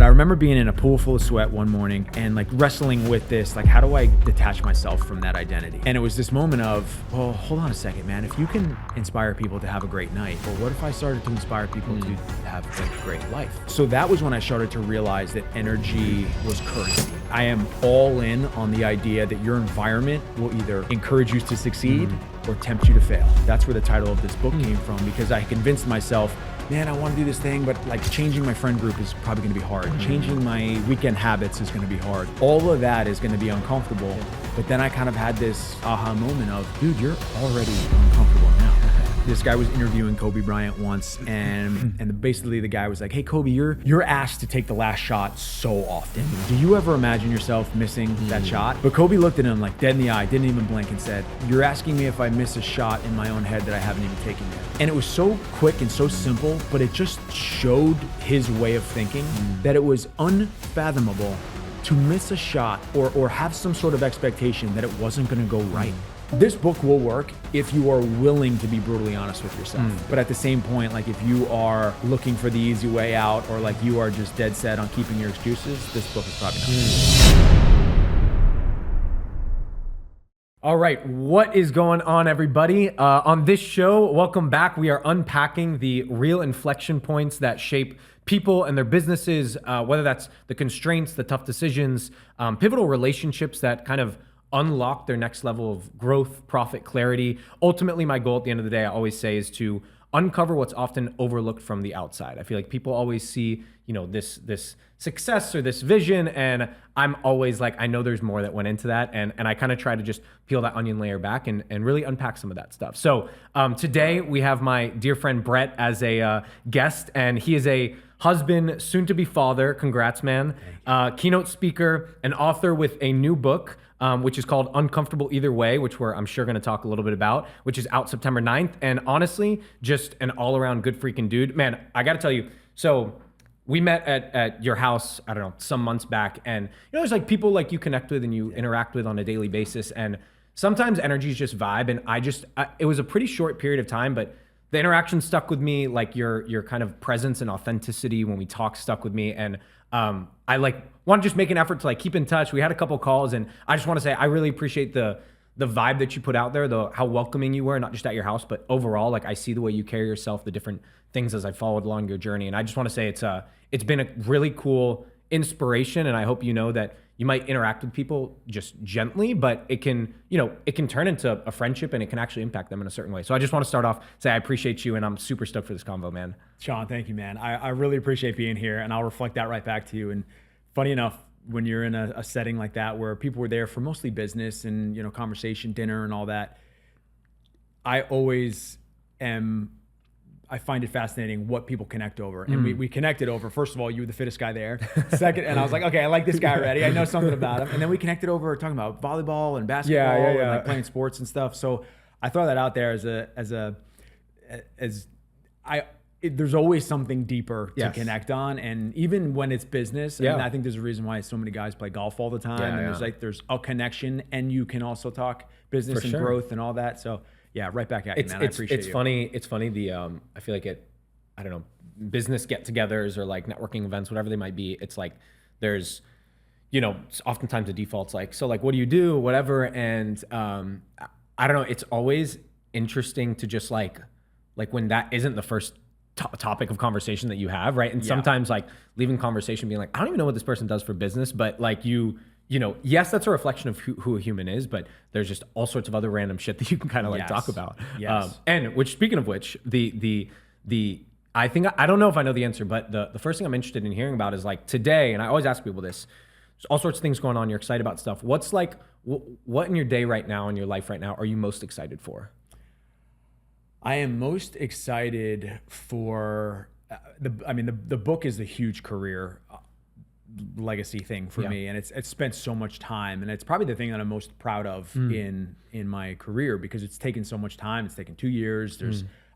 But I remember being in a pool full of sweat one morning and like wrestling with this, like, how do I detach myself from that identity? And it was this moment of, well, hold on a second, man. If you can inspire people to have a great night, well, what if I started to inspire people to have a great life? So that was when I started to realize that energy was currency. I am all in on the idea that your environment will either encourage you to succeed or tempt you to fail. That's where the title of this book came from, because I convinced myself, man, I want to do this thing, but like changing my friend group is probably going to be hard. Changing my weekend habits is going to be hard. All of that is going to be uncomfortable. But then I kind of had this aha moment of, dude, you're already uncomfortable now. This guy was interviewing Kobe Bryant once, and basically the guy was like, hey, Kobe, you're asked to take the last shot so often. Do you ever imagine yourself missing that shot? But Kobe looked at him like dead in the eye, didn't even blink, and said, you're asking me if I miss a shot in my own head that I haven't even taken yet. And it was so quick and so simple, but it just showed his way of thinking that it was unfathomable to miss a shot or have some sort of expectation that it wasn't going to go right. This book will work if you are willing to be brutally honest with yourself. But at the same point, like if you are looking for the easy way out, or like you are just dead set on keeping your excuses, this book is probably not. All right, what is going on, everybody? On this show, welcome back. We are unpacking the real inflection points that shape people and their businesses, whether that's the constraints, the tough decisions, pivotal relationships that kind of unlock their next level of growth, profit, clarity. Ultimately, my goal at the end of the day, I always say, is to uncover what's often overlooked from the outside. I feel like people always see, this success or this vision, and I'm always like, I know there's more that went into that, and I kind of try to just peel that onion layer back and really unpack some of that stuff. So today we have my dear friend Brett as a guest, and he is a husband, soon-to-be father. Congrats, man. Keynote speaker, and author with a new book, which is called Uncomfortable Either Way, which I'm sure going to talk a little bit about, which is out September 9th. And honestly, just an all-around good freaking dude. Man, I got to tell you, so we met at your house, I don't know, some months back. And, there's like people like you connect with and you interact with on a daily basis. And sometimes energies just vibe. And it was a pretty short period of time, but the interaction stuck with me. Like your kind of presence and authenticity when we talk stuck with me. And I want to just make an effort to like keep in touch. We had a couple calls, and I just want to say I really appreciate the vibe that you put out there, how welcoming you were, not just at your house, but overall. Like I see the way you carry yourself, the different things as I followed along your journey, and I just want to say it's been a really cool inspiration, and I hope you know that you might interact with people just gently, but it can turn into a friendship, and it can actually impact them in a certain way. So I just want to start off, say I appreciate you, and I'm super stoked for this convo, man. Shaun, thank you, man. I really appreciate being here, and I'll reflect that right back to you. And funny enough, when you're in a setting like that where people were there for mostly business and conversation, dinner and all that, I find it fascinating what people connect over. And we connected over, first of all, you were the fittest guy there. Second, and I was like, okay, I like this guy already. I know something about him. And then we connected over talking about volleyball and basketball and like playing sports and stuff. So I throw that out there there's always something deeper to connect on. And even when it's business, and I think there's a reason why so many guys play golf all the time. There's a connection, and you can also talk business and growth and all that. So yeah, right back at you, man. I appreciate you. It's funny. I feel like I don't know, business get-togethers or like networking events, whatever they might be. It's like there's, oftentimes the default's like, so like, what do you do, whatever. And I don't know. It's always interesting to just like when that isn't the first topic of conversation that you have, right? And sometimes like leaving conversation being like, I don't even know what this person does for business, but like yes, that's a reflection of who a human is, but there's just all sorts of other random shit that you can kind of like talk about. Yes. And speaking of which, I think, I don't know if I know the answer, but the first thing I'm interested in hearing about is like today, and I always ask people this, there's all sorts of things going on, you're excited about stuff. What's like, what in your day right now, in your life right now, are you most excited for? I am most excited for the book is a huge career legacy thing for me, and it's spent so much time, and it's probably the thing that I'm most proud of in my career, because it's taken so much time. It's taken 2 years.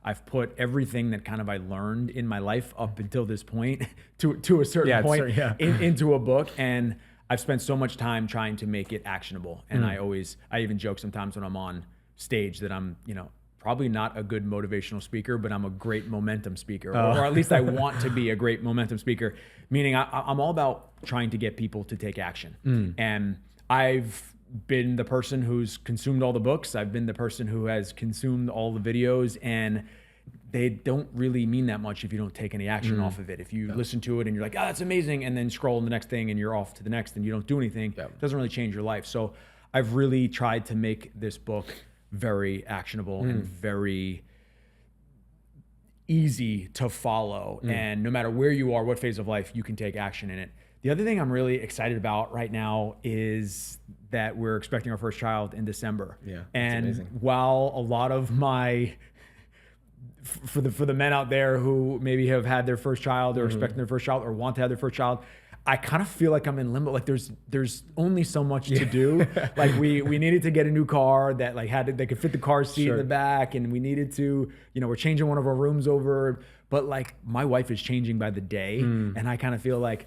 I've put everything that kind of I learned in my life up until this point to a certain point into a book, and I've spent so much time trying to make it actionable. And I even joke sometimes when I'm on stage that I'm probably not a good motivational speaker, but I'm a great momentum speaker, or at least I want to be a great momentum speaker, meaning I'm all about trying to get people to take action. And I've been the person who's consumed all the books. I've been the person who has consumed all the videos, and they don't really mean that much if you don't take any action off of it. If you listen to it and you're like, that's amazing, and then scroll on the next thing and you're off to the next and you don't do anything, it doesn't really change your life. So I've really tried to make this book very actionable and very easy to follow. And no matter where you are, what phase of life, you can take action in it. The other thing I'm really excited about right now is that we're expecting our first child in December. Yeah, that's and amazing. While a lot of my for the men out there who maybe have had their first child or expecting their first child or want to have their first child, I kind of feel like I'm in limbo. Like there's only so much to do. Like we needed to get a new car that like they could fit the car seat in the back, and we needed to, we're changing one of our rooms over. But like my wife is changing by the day, and I kind of feel like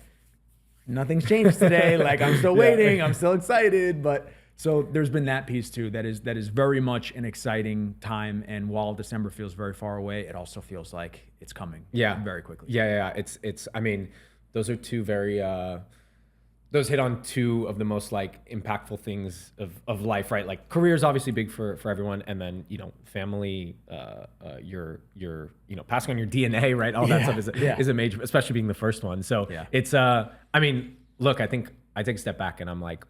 nothing's changed today. Like I'm still waiting. I'm still excited, but. So there's been that piece too. That is very much an exciting time. And while December feels very far away, it also feels like it's coming very quickly. Yeah. It's, I mean, those are two very, those hit on two of the most like impactful things of life, right? Like career is obviously big for everyone. And then, family, your passing on your DNA, right? All that stuff is a major, especially being the first one. So it's, I mean, look, I think I take a step back and I'm like,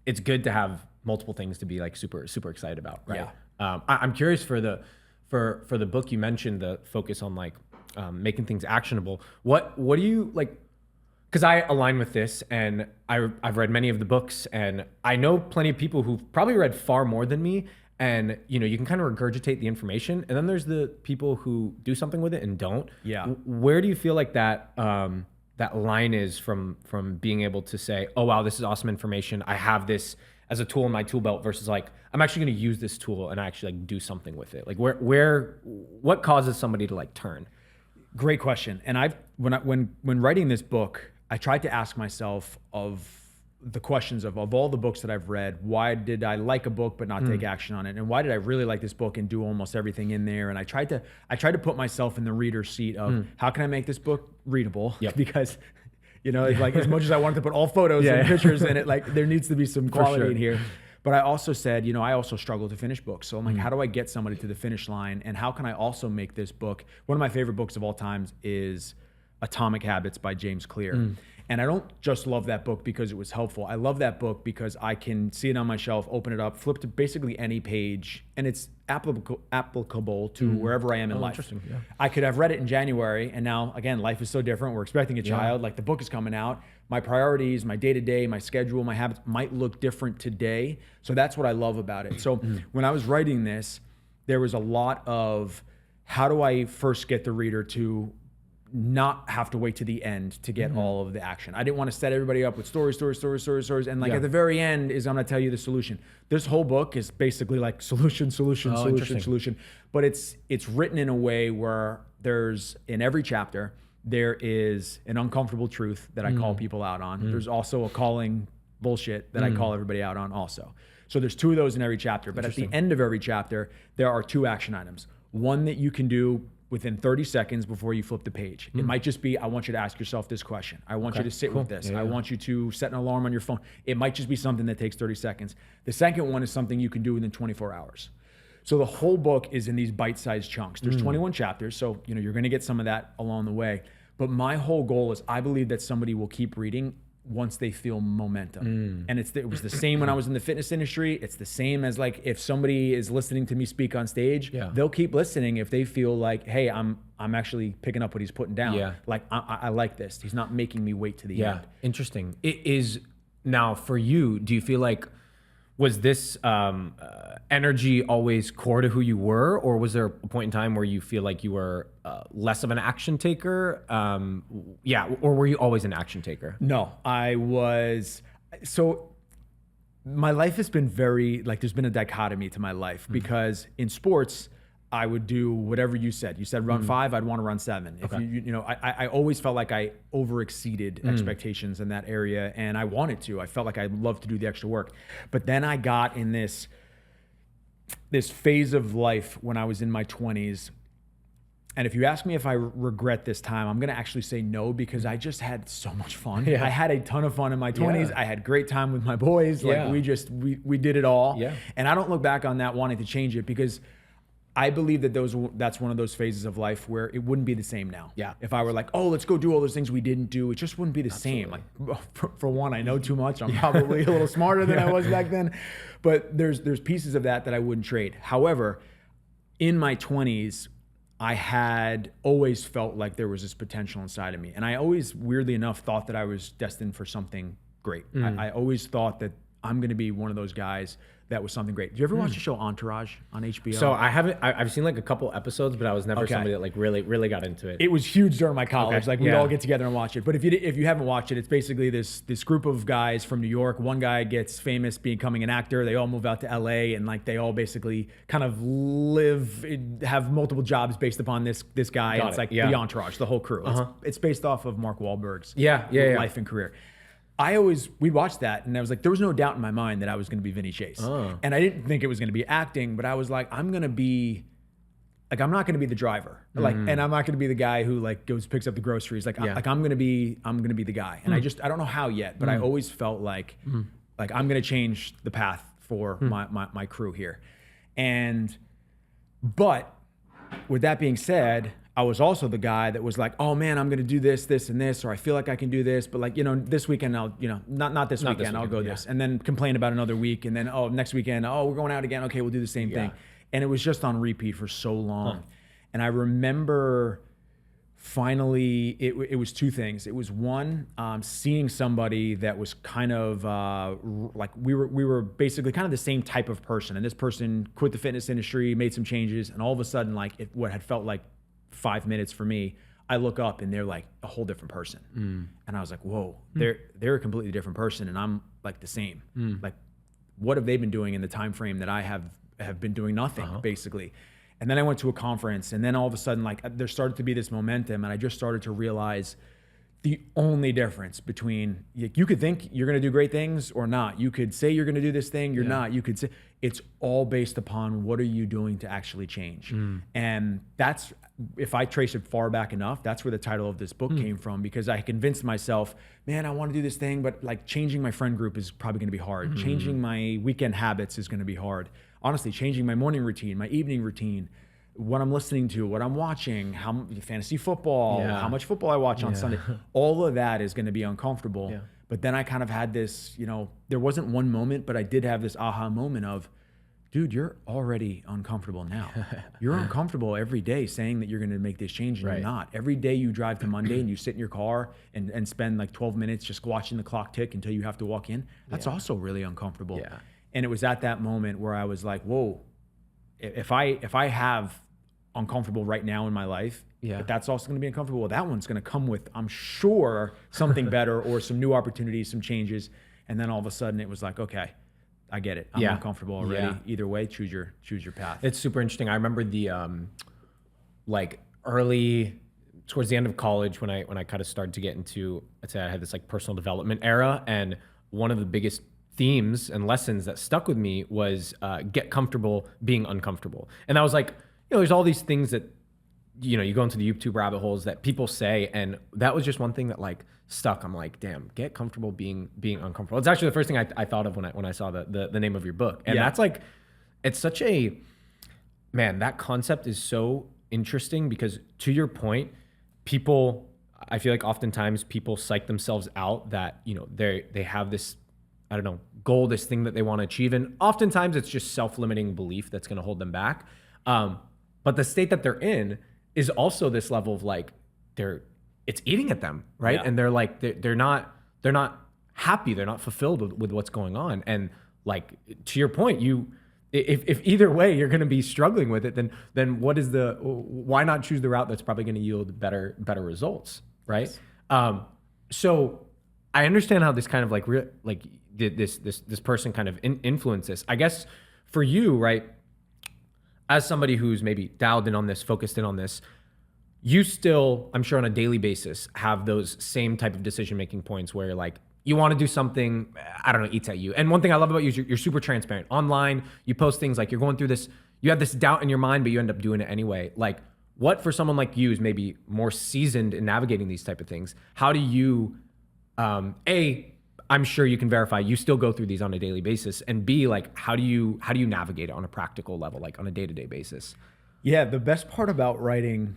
it's good to have multiple things to be like super, super excited about, right? I'm curious for the book you mentioned, the focus on like making things actionable. What do you like? Because I align with this, and I've read many of the books, and I know plenty of people who've probably read far more than me. And you can kind of regurgitate the information, and then there's the people who do something with it and don't. Yeah. Where do you feel like that? That line is from being able to say, oh, wow, this is awesome information. I have this as a tool in my tool belt versus like, I'm actually going to use this tool and actually like do something with it. Like what causes somebody to like turn? Great question. And when writing this book, I tried to ask myself of the questions of all the books that I've read, why did I like a book but not take action on it? And why did I really like this book and do almost everything in there? And I tried to put myself in the reader's seat of how can I make this book readable? Because, it's like as much as I wanted to put all photos and pictures in it, like there needs to be some quality in here. But I also said, I also struggle to finish books. So I'm like, how do I get somebody to the finish line? And how can I also make this book? One of my favorite books of all times is Atomic Habits by James Clear. And I don't just love that book because it was helpful. I love that book because I can see it on my shelf, open it up, flip to basically any page, and it's applicable to wherever I am in life. Interesting. Yeah. I could have read it in January, and now, again, life is so different. We're expecting a child. Like the book is coming out. My priorities, my day-to-day, my schedule, my habits might look different today. So that's what I love about it. So when I was writing this, there was a lot of how do I first get the reader to not have to wait to the end to get all of the action. I didn't want to set everybody up with stories. And like at the very end is I'm going to tell you the solution. This whole book is basically like solution. But it's written in a way where there's, in every chapter, there is an uncomfortable truth that I call people out on. There's also a calling bullshit that I call everybody out on also. So there's two of those in every chapter. But at the end of every chapter, there are two action items. One that you can do within 30 seconds before you flip the page. It might just be, I want you to ask yourself this question. I want you to sit with this. I want you to set an alarm on your phone. It might just be something that takes 30 seconds. The second one is something you can do within 24 hours. So the whole book is in these bite-sized chunks. There's 21 chapters, so you're gonna get some of that along the way. But my whole goal is I believe that somebody will keep reading once they feel momentum. And it was the same when I was in the fitness industry. It's the same as like if somebody is listening to me speak on stage, they'll keep listening if they feel like, hey, I'm actually picking up what he's putting down. Like I like this. He's not making me wait to the end. Interesting. It is now for you, do you feel like was this energy always core to who you were, or was there a point in time where you feel like you were less of an action taker? Or were you always an action taker? No, I was. So my life has been very, like there's been a dichotomy to my life because in sports, I would do whatever you said. You said run 5, I'd want to run 7. If I always felt like I over-exceeded expectations in that area, and I wanted to. I felt like I loved to do the extra work. But then I got in this this phase of life when I was in my 20s. And if you ask me if I regret this time, I'm going to actually say no, because I just had so much fun. Yeah. I had a ton of fun in my 20s. Yeah. I had great time with my boys. Like Yeah. we did it all. Yeah. And I don't look back on that wanting to change it, because I believe that that's one of those phases of life where it wouldn't be the same now. Yeah. If I were like, oh, let's go do all those things we didn't do, it just wouldn't be the same. Like, for one, I know too much. I'm probably a little smarter than I was back then. But there's pieces of that I wouldn't trade. However, in my 20s, I had always felt like there was this potential inside of me. And I always, weirdly enough, thought that I was destined for something great. I always thought that I'm going to be one of those guys that was something great. Did you ever watch the show Entourage on HBO? So I haven't. I've seen like a couple episodes, but I was never Okay. somebody that like really got into it. It was huge during my college. Okay. Like we'd Yeah. all get together and watch it. But if you haven't watched it, it's basically this group of guys from New York. One guy gets famous becoming an actor. They all move out to LA, and like they all basically kind of have multiple jobs based upon this guy. Got It's it. like Yeah. the entourage, the whole crew. It's based off of Mark Wahlberg's Yeah. life and career. We'd watch that, and I was like, there was no doubt in my mind that I was going to be Vinny Chase. Oh. And I didn't think it was going to be acting, but I was like, I'm not going to be the driver. Like, and I'm not going to be the guy who like picks up the groceries. Like, Yeah. I'm going to be the guy. And I don't know how yet, but I always felt like I'm going to change the path for my crew here. But with that being said, I was also the guy that was like, oh man, I'm going to do this, this, and this, or I feel like I can do this, but like, this weekend I'll, not this weekend, I'll go this, and then complain about another week, and then, oh, next weekend, oh, we're going out again. Okay, we'll do the same thing. And it was just on repeat for so long. And I remember finally, it was two things. It was one, seeing somebody that was kind of like we were basically kind of the same type of person, and this person quit the fitness industry, made some changes, and all of a sudden, like what had felt like 5 minutes for me, I look up and they're like a whole different person. And I was like, whoa, they're a completely different person, and I'm like the same. Like, what have they been doing in the time frame that I have been doing nothing, basically? And then I went to a conference, and then all of a sudden, like, there started to be this momentum, and I just started to realize the only difference between, you could think you're going to do great things or not. You could say you're going to do this thing, you're not. You could say, it's all based upon what are you doing to actually change. And that's, if I trace it far back enough, that's where the title of this book came from, because I convinced myself, man, I want to do this thing, but like changing my friend group is probably going to be hard. Changing my weekend habits is going to be hard. Honestly, changing my morning routine, my evening routine, what I'm listening to, what I'm watching, fantasy football, how much football I watch on Sunday, all of that is going to be uncomfortable. But then I kind of had this, there wasn't one moment, but I did have this aha moment of, dude, you're already uncomfortable now. You're uncomfortable every day saying that you're going to make this change, and you're not. Every day you drive to Monday and you sit in your car and spend like 12 minutes just watching the clock tick until you have to walk in. That's also really uncomfortable. And it was at that moment where I was like, whoa, if I have uncomfortable right now in my life, but that's also going to be uncomfortable, well, that one's going to come with, I'm sure, something better or some new opportunities, some changes. And then all of a sudden it was like, okay, I get it. I'm uncomfortable already. Either way, choose your path. It's super interesting. I remember the like early towards the end of college when I kind of started to get into, I'd say I had this like personal development era, and one of the biggest themes and lessons that stuck with me was get comfortable being uncomfortable. And I was like, there's all these things that you go into the YouTube rabbit holes that people say, and that was just one thing that like stuck. I'm like, damn, get comfortable being uncomfortable. It's actually the first thing I thought of when I saw the name of your book. And that's like, it's such a, man, that concept is so interesting, because to your point, I feel like oftentimes people psych themselves out that, they have this, I don't know, goal, this thing that they want to achieve. And oftentimes it's just self-limiting belief that's going to hold them back. But the state that they're in is also this level of like, it's eating at them, right? And they're like, they're not happy, they're not fulfilled with what's going on. And like, to your point, if either way you're going to be struggling with it, then why not choose the route that's probably going to yield better results, right? Yes. So I understand how this kind of like this person kind of influenced this. I guess for you, right, as somebody who's maybe dialed in on this, focused in on this, you still, I'm sure on a daily basis, have those same type of decision-making points where like, you want to do something, I don't know, eats at you. And one thing I love about you is you're super transparent. Online, you post things like you're going through this, you have this doubt in your mind, but you end up doing it anyway. Like, what for someone like you is maybe more seasoned in navigating these type of things? How do you, I'm sure you can verify you still go through these on a daily basis, and B, like, how do you navigate it on a practical level, like on a day-to-day basis? Yeah, the best part about writing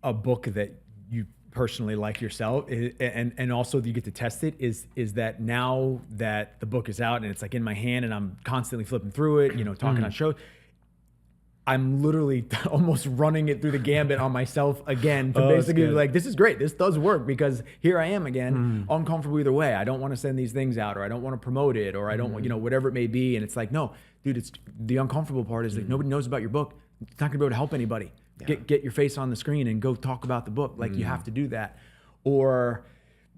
a book that you personally like yourself and also you get to test it is that now that the book is out and it's like in my hand and I'm constantly flipping through it, you know, talking on shows, I'm literally almost running it through the gambit on myself again to basically be like, this is great. This does work because here I am again, uncomfortable either way. I don't want to send these things out, or I don't want to promote it, or I don't, you know, whatever it may be. And it's like, no, dude, it's the uncomfortable part is that nobody knows about your book. It's not gonna be able to help anybody. Get your face on the screen and go talk about the book. Like you have to do that. Or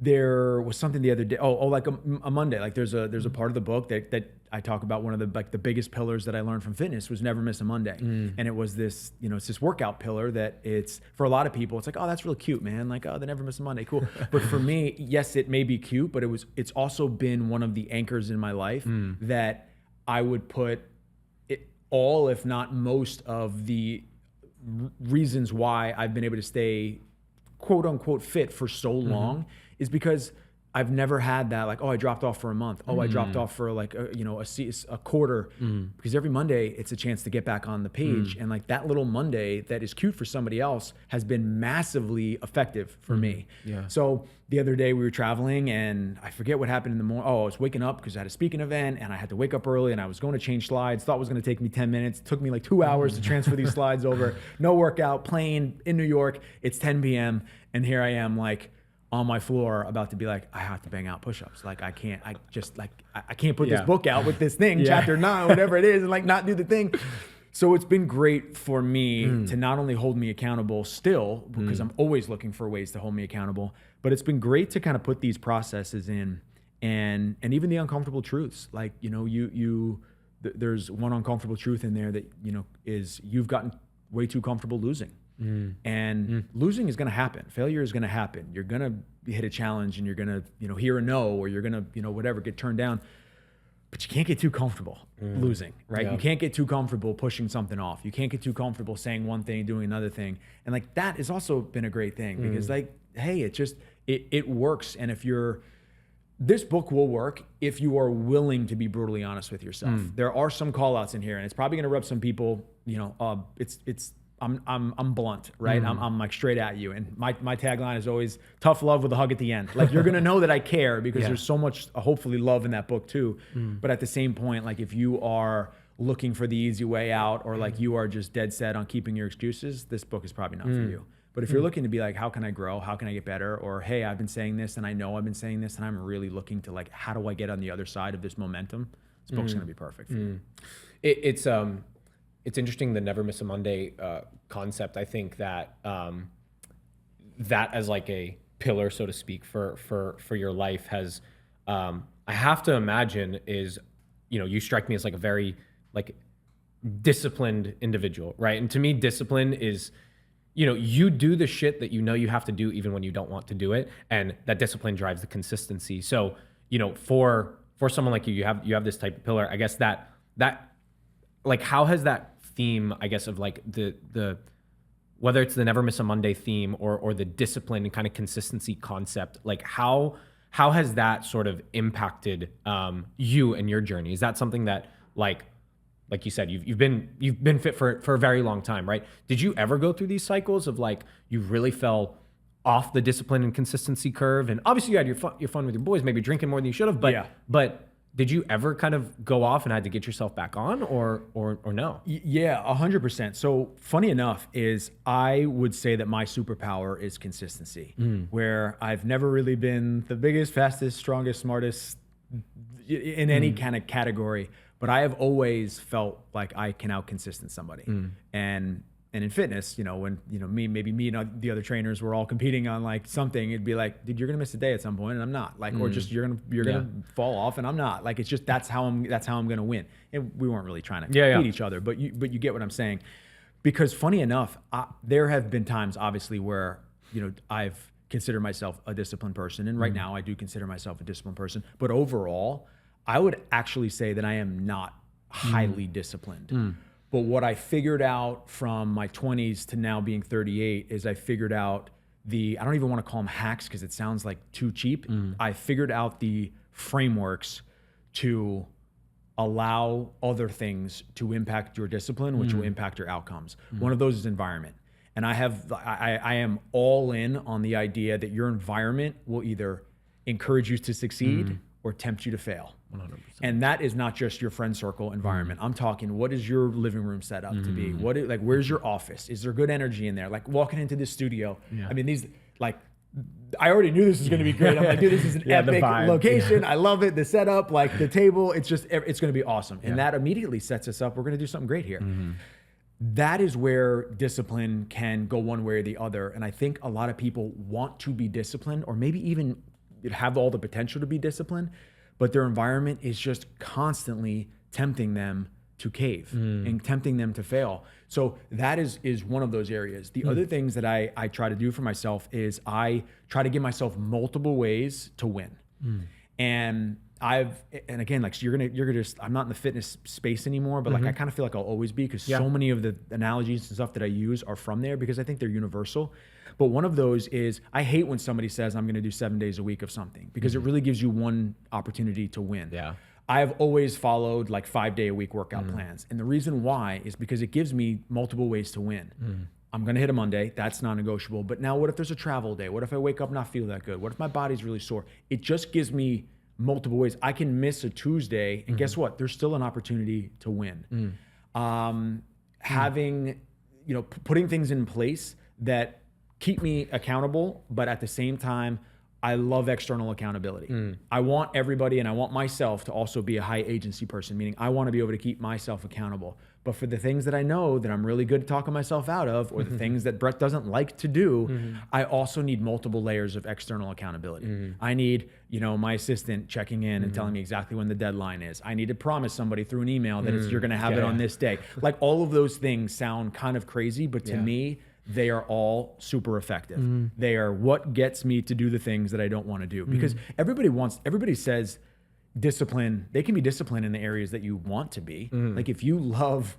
there was something the other day. Like a Monday. Like there's a part of the book that I talk about. One of the like the biggest pillars that I learned from fitness was never miss a Monday. And it was this, you know, it's this workout pillar that it's for a lot of people. It's like, oh, that's really cute, man. Like, oh, they never miss a Monday, cool. But for me, yes, it may be cute, but it's also been one of the anchors in my life that I would put it all, if not most, of the reasons why I've been able to stay quote unquote fit for so long is because I've never had that like, oh, I dropped off for a month. Oh, I dropped off for like a quarter. Because every Monday it's a chance to get back on the page. And like that little Monday that is cute for somebody else has been massively effective for me. Yeah. So the other day we were traveling and I forget what happened in the morning. Oh, I was waking up because I had a speaking event and I had to wake up early and I was going to change slides. Thought it was going to take me 10 minutes. It took me like 2 hours to transfer these slides over. No workout, plane in New York. It's 10 p.m. And here I am like, on my floor about to be like, I have to bang out push-ups. Like I can't put this book out with this thing, chapter 9, whatever it is, and like not do the thing. So it's been great for me to not only hold me accountable still, because I'm always looking for ways to hold me accountable, but it's been great to kind of put these processes in and even the uncomfortable truths. Like, you know, there's one uncomfortable truth in there that, you know, is you've gotten way too comfortable losing. And losing is going to happen. Failure is going to happen. You're going to hit a challenge and you're going to, you know, hear a no, or you're going to, you know, whatever, get turned down. But you can't get too comfortable losing, right? You can't get too comfortable pushing something off. You can't get too comfortable saying one thing, doing another thing. And like that has also been a great thing because like, hey, it works. And this book will work if you are willing to be brutally honest with yourself. There are some call outs in here and it's probably going to rub some people, you know, I'm blunt, right? I'm like straight at you. And my tagline is always tough love with a hug at the end. Like you're going to know that I care because there's so much hopefully love in that book too. But at the same point, like if you are looking for the easy way out or like you are just dead set on keeping your excuses, this book is probably not for you. But if you're looking to be like, how can I grow? How can I get better? Or, hey, I've been saying this and I know I've been saying this and I'm really looking to like, how do I get on the other side of this momentum? This book's going to be perfect for you. It's interesting, the never miss a Monday concept. I think that that as like a pillar, so to speak, for your life has, I have to imagine is, you know, you strike me as like a very like disciplined individual, right? And to me, discipline is, you know, you do the shit that you know you have to do even when you don't want to do it, and that discipline drives the consistency. So, you know, for someone like you have this type of pillar. I guess that like, how has that theme, I guess, of like the whether it's the never miss a Monday theme or the discipline and kind of consistency concept, like how has that sort of impacted you and your journey? Is that something that like you said, you've been fit for a very long time, right? Did you ever go through these cycles of like you really fell off the discipline and consistency curve? And obviously you had your fun with your boys, maybe drinking more than you should have, but did you ever kind of go off and had to get yourself back on or no? Yeah, 100%. So funny enough is I would say that my superpower is consistency, where I've never really been the biggest, fastest, strongest, smartest in any kind of category, but I have always felt like I can out-consistent somebody. And in fitness, you know, when, you know, me and the other trainers were all competing on like something, it'd be like, dude, you're going to miss a day at some point and I'm not, like, or just you're going to fall off and I'm not, like, it's just, that's how I'm going to win. And we weren't really trying to beat each other, but you get what I'm saying. Because funny enough, there have been times, obviously, where, I've considered myself a disciplined person. And right now I do consider myself a disciplined person. But overall, I would actually say that I am not highly disciplined. But what I figured out from my 20s to now being 38 is I figured out I don't even want to call them hacks because it sounds like too cheap. I figured out the frameworks to allow other things to impact your discipline, which will impact your outcomes. One of those is environment. And I am all in on the idea that your environment will either encourage you to succeed or tempt you to fail. 100%. And that is not just your friend circle environment. I'm talking, what is your living room set up to be? Where's your office? Is there good energy in there? Like walking into the studio. I mean, I already knew this was going to be great. I'm like, dude, this is an epic location. I love it. The setup, like the table, it's going to be awesome. And that immediately sets us up. We're going to do something great here. That is where discipline can go one way or the other. And I think a lot of people want to be disciplined, or maybe even have all the potential to be disciplined, but their environment is just constantly tempting them to cave and tempting them to fail. So that is one of those areas. The other things that I try to do for myself is I try to give myself multiple ways to win. And again, like, so you're gonna just, I'm not in the fitness space anymore, but like, I kind of feel like I'll always be, because so many of the analogies and stuff that I use are from there, because I think they're universal. But one of those is, I hate when somebody says I'm going to do 7 days a week of something, because it really gives you one opportunity to win. I've always followed like 5-day-a-week workout plans. And the reason why is because it gives me multiple ways to win. I'm going to hit a Monday. That's non-negotiable. But now what if there's a travel day? What if I wake up not feel that good? What if my body's really sore? It just gives me multiple ways. I can miss a Tuesday, and guess what? There's still an opportunity to win. Having, putting things in place that keep me accountable, but at the same time, I love external accountability. I want everybody, and I want myself to also be a high agency person, meaning I want to be able to keep myself accountable. But for the things that I know that I'm really good at talking myself out of, or the things that Brett doesn't like to do, I also need multiple layers of external accountability. I need, my assistant checking in and telling me exactly when the deadline is. I need to promise somebody through an email that you're going to have it on this day. Like, all of those things sound kind of crazy, but to me, they are all super effective. They are what gets me to do the things that I don't want to do. Because everybody says discipline, they can be disciplined in the areas that you want to be. Like, if you love,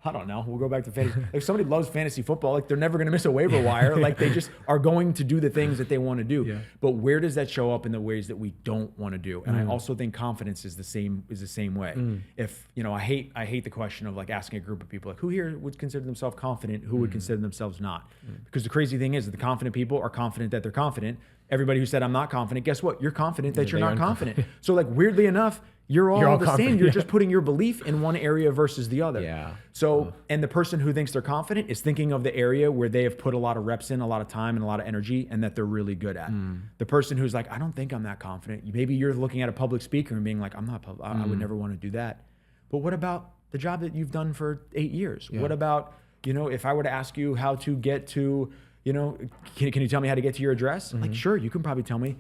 I don't know, we'll go back to fantasy. If somebody loves fantasy football, like, they're never going to miss a waiver wire. Like, they just are going to do the things that they want to do. But where does that show up in the ways that we don't want to do? And I also think confidence is the same way. If, I hate the question of, like, asking a group of people, like, who here would consider themselves confident? Who would consider themselves not? Because the crazy thing is that the confident people are confident that they're confident. Everybody who said I'm not confident, guess what? You're confident that you're not confident. So, like, weirdly enough, you're all the same. You're just putting your belief in one area versus the other. So, and the person who thinks they're confident is thinking of the area where they have put a lot of reps in, a lot of time and a lot of energy, and that they're really good at. The person who's like, I don't think I'm that confident. Maybe you're looking at a public speaker and being like, I'm not, I would never want to do that. But what about the job that you've done for 8 years? What about, if I were to ask you how to get to, can you tell me how to get to your address? Like, sure, you can probably tell me.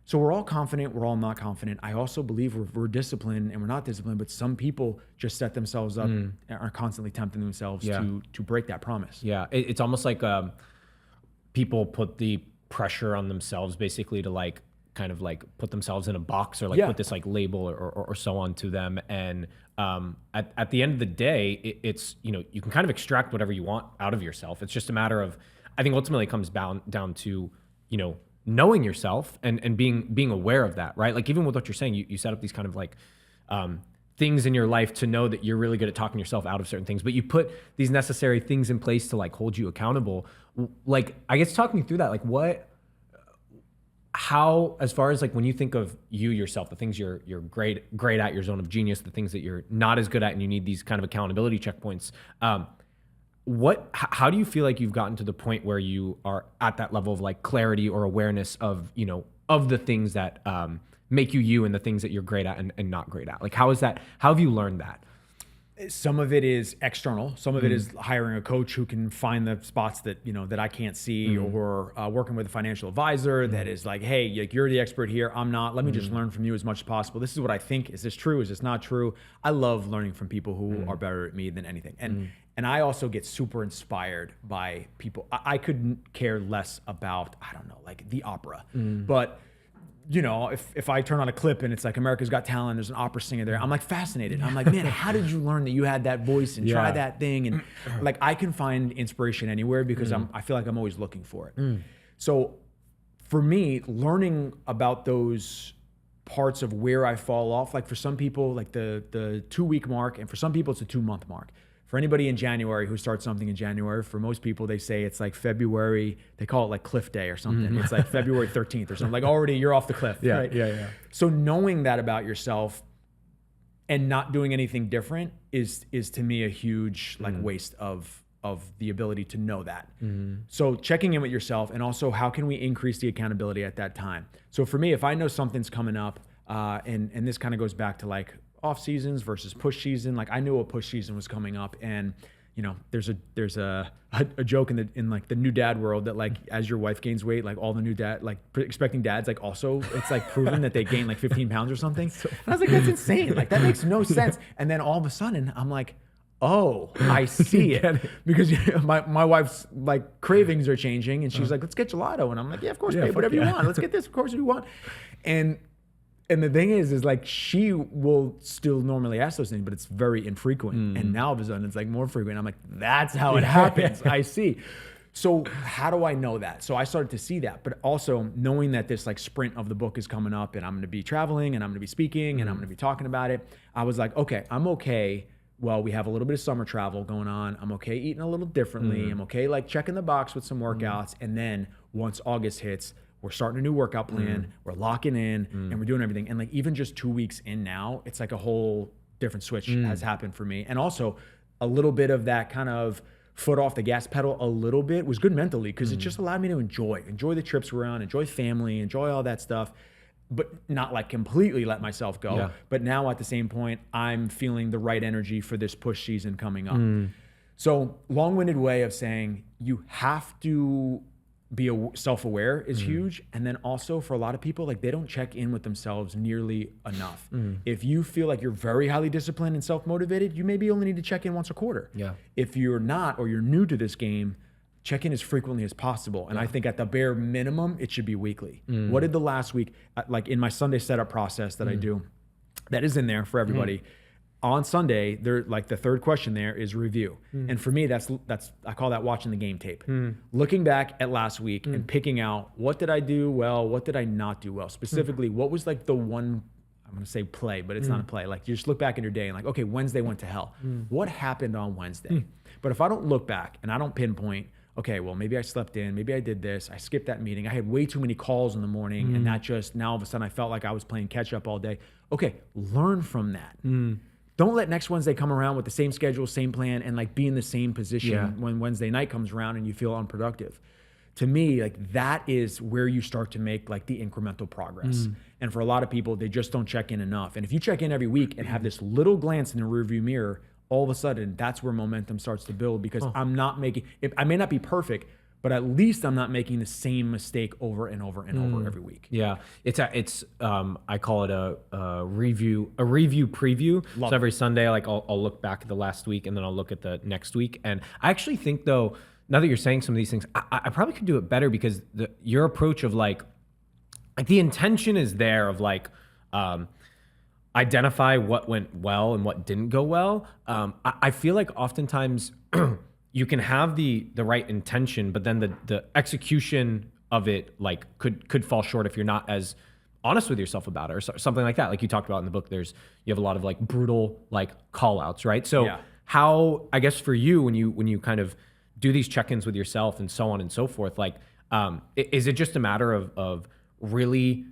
So we're all confident, we're all not confident. I also believe we're disciplined and we're not disciplined, but some people just set themselves up and are constantly tempting themselves to break that promise. It's almost like people put the pressure on themselves basically to, like, kind of like put themselves in a box, or like put this like label or so on to them. And at the end of the day, it's, you can kind of extract whatever you want out of yourself. It's just a matter of, I think ultimately it comes down to, knowing yourself and being aware of that, right? Like, even with what you're saying, you set up these kind of like things in your life to know that you're really good at talking yourself out of certain things, but you put these necessary things in place to, like, hold you accountable. Like, I guess talk me through that. Like, how, as far as, like, when you think of you yourself, the things you're great at, your zone of genius, the things that you're not as good at, and you need these kind of accountability checkpoints, how do you feel like you've gotten to the point where you are at that level of, like, clarity or awareness of, of the things that make you and the things that you're great at and not great at? Like, how have you learned that? Some of it is external. Some of it is hiring a coach who can find the spots that, that I can't see, or working with a financial advisor that is like, hey, like, you're the expert here. I'm not. Let me just learn from you as much as possible. This is what I think. Is this true? Is this not true? I love learning from people who are better at me than anything. And I also get super inspired by people. I couldn't care less about, I don't know, like the opera, but if I turn on a clip and it's like America's Got Talent, there's an opera singer there, I'm like fascinated. I'm like, man, how did you learn that you had that voice and try that thing? And like, I can find inspiration anywhere because I feel like I'm always looking for it. So for me, learning about those parts of where I fall off, like for some people, like the 2-week mark, and for some people it's a 2-month mark. For anybody in January who starts something in January, for most people, they say it's like February, they call it like cliff day or something. It's like February 13th or something. Like already you're off the cliff. Right? So knowing that about yourself and not doing anything different is to me a huge like waste of the ability to know that. So checking in with yourself, and also how can we increase the accountability at that time? So for me, if I know something's coming up, and this kind of goes back to like off seasons versus push season. Like I knew a push season was coming up, and there's a joke in like the new dad world that like as your wife gains weight, like all the new dad, like expecting dads, like also it's like proven that they gain like 15 pounds or something. And I was like, that's insane. Like that makes no sense. And then all of a sudden I'm like, oh, I see it. Because my wife's like cravings are changing, and she's like, let's get gelato. And I'm like, yeah, of course, babe, whatever you want. Let's get this, of course you want. And the thing is like she will still normally ask those things, but it's very infrequent. And now all of a sudden it's like more frequent. I'm like, that's how it happens. I see. So how do I know that? So I started to see that, but also knowing that this like sprint of the book is coming up, and I'm going to be traveling, and I'm going to be speaking, and I'm going to be talking about it. I was like, okay, I'm okay. Well, we have a little bit of summer travel going on. I'm okay eating a little differently. I'm okay like checking the box with some workouts. And then once August hits, we're starting a new workout plan, we're locking in, and we're doing everything. And like even just 2 weeks in now, it's like a whole different switch has happened for me. And also a little bit of that kind of foot off the gas pedal a little bit was good mentally, because it just allowed me to enjoy the trips we're on, enjoy family, enjoy all that stuff, but not like completely let myself go. Yeah. But now at the same point, I'm feeling the right energy for this push season coming up. So long-winded way of saying you have to be self-aware is huge. And then also for a lot of people, like they don't check in with themselves nearly enough. If you feel like you're very highly disciplined and self-motivated, you maybe only need to check in once a quarter. If you're not, or you're new to this game, check in as frequently as possible. And I think at the bare minimum, it should be weekly. What did the last week, like in my Sunday setup process that I do, that is in there for everybody. On Sunday, there like the third question there is review. And for me, that's I call that watching the game tape. Looking back at last week and picking out, what did I do well, what did I not do well? Specifically, what was like the one, I'm gonna say play, but it's not a play. Like you just look back in your day and like, okay, Wednesday went to hell. What happened on Wednesday? But if I don't look back and I don't pinpoint, okay, well, maybe I slept in, maybe I did this, I skipped that meeting, I had way too many calls in the morning, and that just, now all of a sudden I felt like I was playing catch up all day. Okay, learn from that. Don't let next Wednesday come around with the same schedule, same plan, and like be in the same position when Wednesday night comes around and you feel unproductive. To me, like that is where you start to make like the incremental progress. And for a lot of people, they just don't check in enough. And if you check in every week and have this little glance in the rearview mirror, all of a sudden that's where momentum starts to build, because I'm not making, I may not be perfect, but at least I'm not making the same mistake over and over and over every week. Yeah, it's I call it a review preview. So every Sunday, like I'll look back at the last week, and then I'll look at the next week. And I actually think, though, now that you're saying some of these things, I probably could do it better, because your approach of like the intention is there of like identify what went well and what didn't go well. I feel like oftentimes you can have the right intention, but then the execution of it like could fall short if you're not as honest with yourself about it, or something like that. Like you talked about in the book, you have a lot of like brutal like call outs, right? So how, I guess for you, when you kind of do these check-ins with yourself and so on and so forth, like is it just a matter of really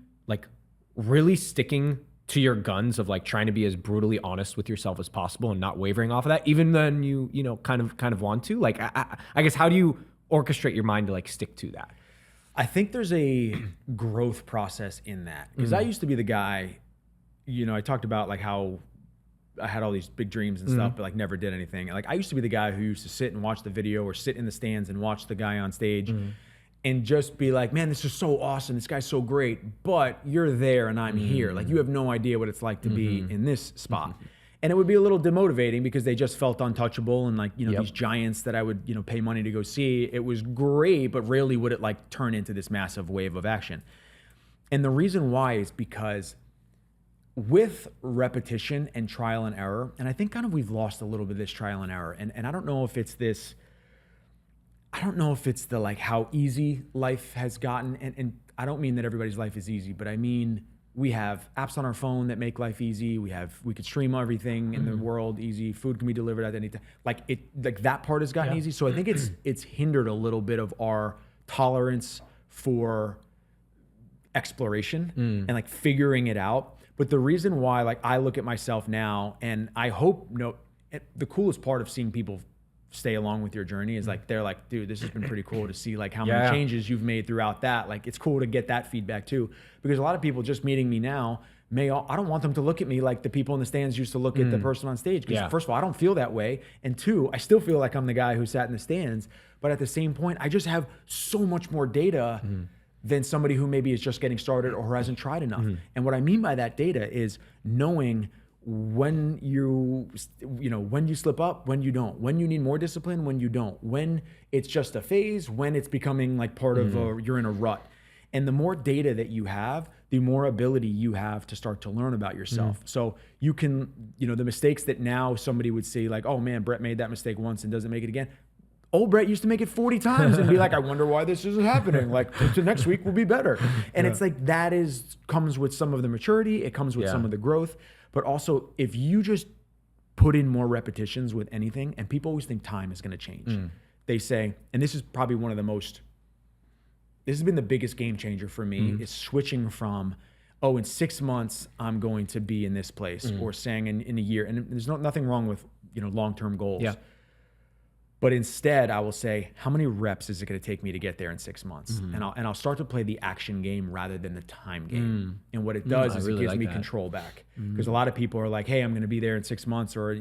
sticking to your guns of like trying to be as brutally honest with yourself as possible and not wavering off of that, even then you kind of want to? Like, I guess, how do you orchestrate your mind to like stick to that? I think there's a growth process in that, because I used to be the guy, I talked about like how I had all these big dreams and stuff, but like never did anything. Like I used to be the guy who used to sit and watch the video or sit in the stands and watch the guy on stage and just be like, man, this is so awesome. This guy's so great, but you're there and I'm here. Like you have no idea what it's like to be in this spot. And it would be a little demotivating because they just felt untouchable and like, you know, these giants that I would, you know, pay money to go see. It was great, but rarely would it like turn into this massive wave of action. And the reason why is because with repetition and trial and error, and I think kind of we've lost a little bit of this trial and error. And I don't know if it's this, I don't know if it's the like how easy life has gotten. And I don't mean that everybody's life is easy, but I mean, we have apps on our phone that make life easy. We could stream everything in the world easy. Food can be delivered at any time. Like that part has gotten easy. So I think it's hindered a little bit of our tolerance for exploration and like figuring it out. But the reason why, like, I look at myself now, and I hope, the coolest part of seeing people stay along with your journey is like, they're like, dude, this has been pretty cool to see like how many changes you've made throughout that. Like, it's cool to get that feedback too, because a lot of people just meeting me now I don't want them to look at me like the people in the stands used to look at the person on stage. Because first of all, I don't feel that way. And two, I still feel like I'm the guy who sat in the stands. But at the same point, I just have so much more data than somebody who maybe is just getting started or who hasn't tried enough. And what I mean by that data is knowing when you slip up, when you don't, when you need more discipline, when you don't, when it's just a phase, when it's becoming like part of you're in a rut. And the more data that you have, the more ability you have to start to learn about yourself. So you can, the mistakes that now somebody would say like, oh man, Brett made that mistake once and doesn't make it again. Old Brett used to make it 40 times and be like, I wonder why this isn't happening. Like, to next week will be better. And it's like, comes with some of the maturity. It comes with some of the growth. But also, if you just put in more repetitions with anything, and people always think time is going to change. They say, and this is probably this has been the biggest game changer for me, is switching from, in 6 months, I'm going to be in this place, or saying in a year. And there's nothing wrong with, long-term goals. Yeah. But instead, I will say, how many reps is it going to take me to get there in 6 months? And I'll start to play the action game rather than the time game. And what it does is it gives me control back. Because a lot of people are like, hey, I'm going to be there in 6 months, or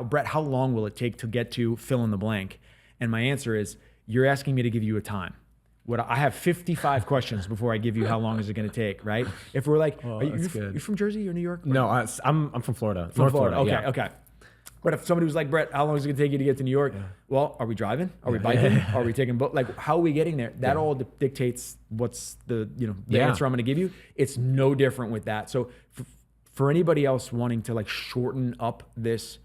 Brett, how long will it take to get to fill in the blank? And my answer is, you're asking me to give you a time. I have 55 questions before I give you how long is it going to take, right? If we're like, you're from Jersey or New York? No, I'm from Florida. North Florida. Okay. But if somebody was like, Brett, how long is it going to take you to get to New York? Well, are we driving? Are we biking? Are we taking boat? Like, how are we getting there? That all dictates what's the answer I'm going to give you. It's no different with that. So for anybody else wanting to like shorten up this,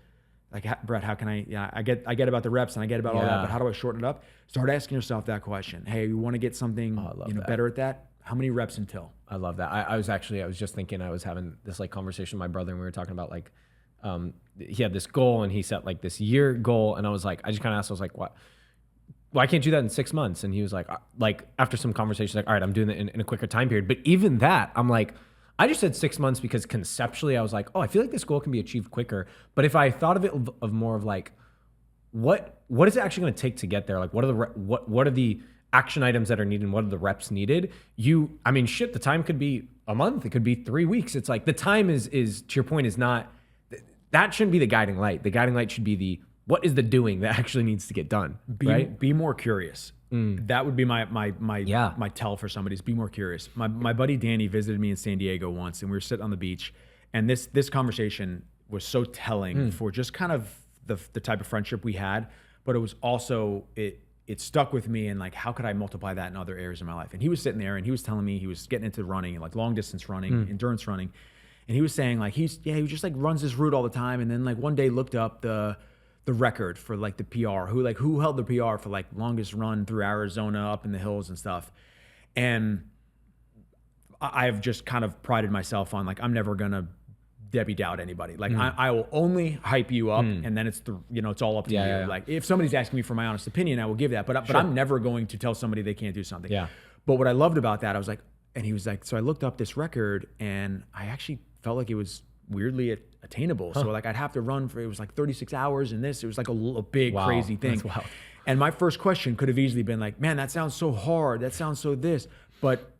like, Brett, how can I get about the reps and I get about all that, but how do I shorten it up? Start asking yourself that question. Hey, you want to get something better at that? How many reps until? I love that. I was just thinking, I was having this like conversation with my brother, and we were talking about like, he had this goal and he set like this year goal. And I was like, I just kind of asked, I was like, what? Why can't you do that in 6 months? And he was like after some conversation, like, all right, I'm doing it in a quicker time period. But even that, I'm like, I just said 6 months because conceptually I was like, I feel like this goal can be achieved quicker. But if I thought of it of more of like, what is it actually going to take to get there? Like, what are the action items that are needed and what are the reps needed? The time could be a month. It could be 3 weeks. It's like the time is to your point is not, that shouldn't be the guiding light. The guiding light should be what is the doing that actually needs to get done. Be more curious. That would be my tell for somebody is be more curious. My buddy Danny visited me in San Diego once, and we were sitting on the beach, and this conversation was so telling for just kind of the type of friendship we had, but it was also it stuck with me, and like, how could I multiply that in other areas of my life? And he was sitting there and he was telling me he was getting into running, like long distance running, endurance running. And he was saying like, he just like runs this route all the time. And then like one day looked up the record for like the PR, who held the PR for like longest run through Arizona up in the hills and stuff. And I've just kind of prided myself on like, I'm never going to Debbie doubt anybody. Like I will only hype you up, and then it's it's all up to you. Like if somebody's asking me for my honest opinion, I will give that. But I'm never going to tell somebody they can't do something. Yeah. But what I loved about that, I was like, and he was like, so I looked up this record and I actually felt like it was weirdly attainable. So like I'd have to run it was like 36 hours and it was like a big crazy thing. That's wild. And my first question could have easily been like, man, that sounds so hard. That sounds so this. But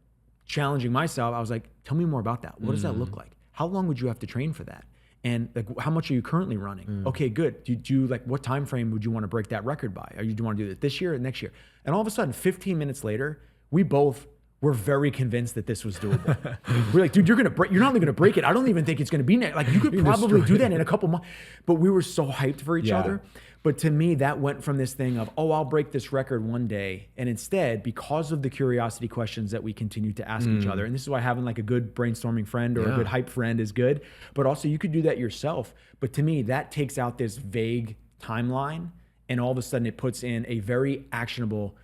challenging myself, I was like, tell me more about that. What does that look like? How long would you have to train for that? And like, how much are you currently running? Okay, good. Do you like, what time frame would you want to break that record by? Do you want to do it this year or next year? And all of a sudden, 15 minutes later, we both were very convinced that this was doable. We're like, dude, you're not only gonna break it, I don't even think it's gonna be like you could probably do that in a couple months. But we were so hyped for each other. But to me, that went from this thing of, oh, I'll break this record one day. And instead, because of the curiosity questions that we continue to ask each other, and this is why having like a good brainstorming friend or a good hype friend is good, but also you could do that yourself. But to me, that takes out this vague timeline, and all of a sudden it puts in a very actionable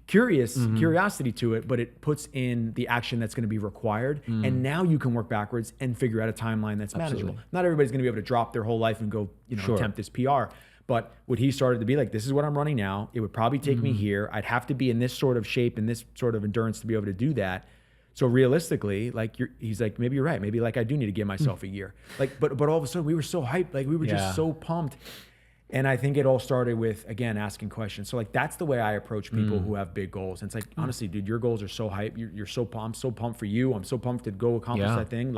curiosity to it, but it puts in the action that's going to be required. And now you can work backwards and figure out a timeline that's manageable. Not everybody's going to be able to drop their whole life and go, attempt this PR. But what he started to be like, this is what I'm running now. It would probably take me here. I'd have to be in this sort of shape and this sort of endurance to be able to do that. So realistically, like he's like, maybe you're right. Maybe like I do need to give myself a year. Like, but all of a sudden we were so hyped. Like we were just so pumped. And I think it all started with, again, asking questions. So like, that's the way I approach people who have big goals. And it's like, honestly, dude, your goals are so hype. You're so pumped. I'm so pumped for you. I'm so pumped to go accomplish that thing.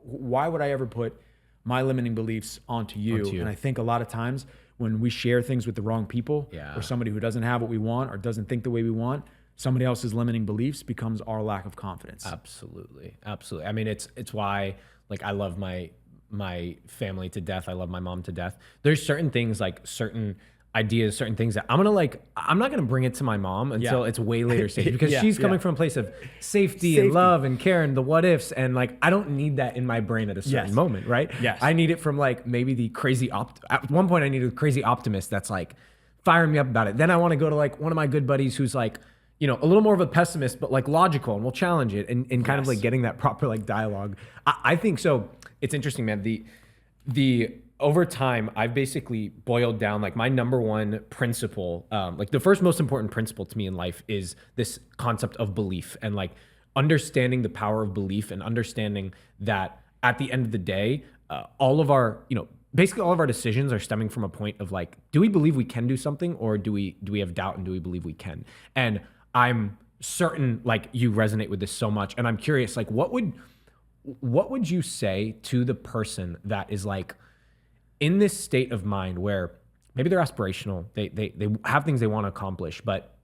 Why would I ever put my limiting beliefs onto you? And I think a lot of times when we share things with the wrong people or somebody who doesn't have what we want or doesn't think the way we want, somebody else's limiting beliefs becomes our lack of confidence. Absolutely. I mean, it's why like I love my family to death. I love my mom to death. There's certain things, like certain ideas, certain things that I'm not gonna bring it to my mom until it's way later stage, because she's coming from a place of safety and love and care and the what ifs, and like I don't need that in my brain at a certain moment, right? I need it from like maybe the crazy at one point I needed a crazy optimist that's like firing me up about it. Then I want to go to like one of my good buddies who's like, a little more of a pessimist, but like logical, and we'll challenge it and kind of like getting that proper like dialogue. I think so. It's interesting, man. The over time, I've basically boiled down like my number one principle. Like the first most important principle to me in life is this concept of belief, and like understanding the power of belief, and understanding that at the end of the day, all of our, basically all of our decisions are stemming from a point of like, do we believe we can do something, or do we have doubt, and do we believe we can? And I'm certain like you resonate with this so much, and I'm curious, like what would you say to the person that is like in this state of mind where maybe they're aspirational, they have things they want to accomplish, but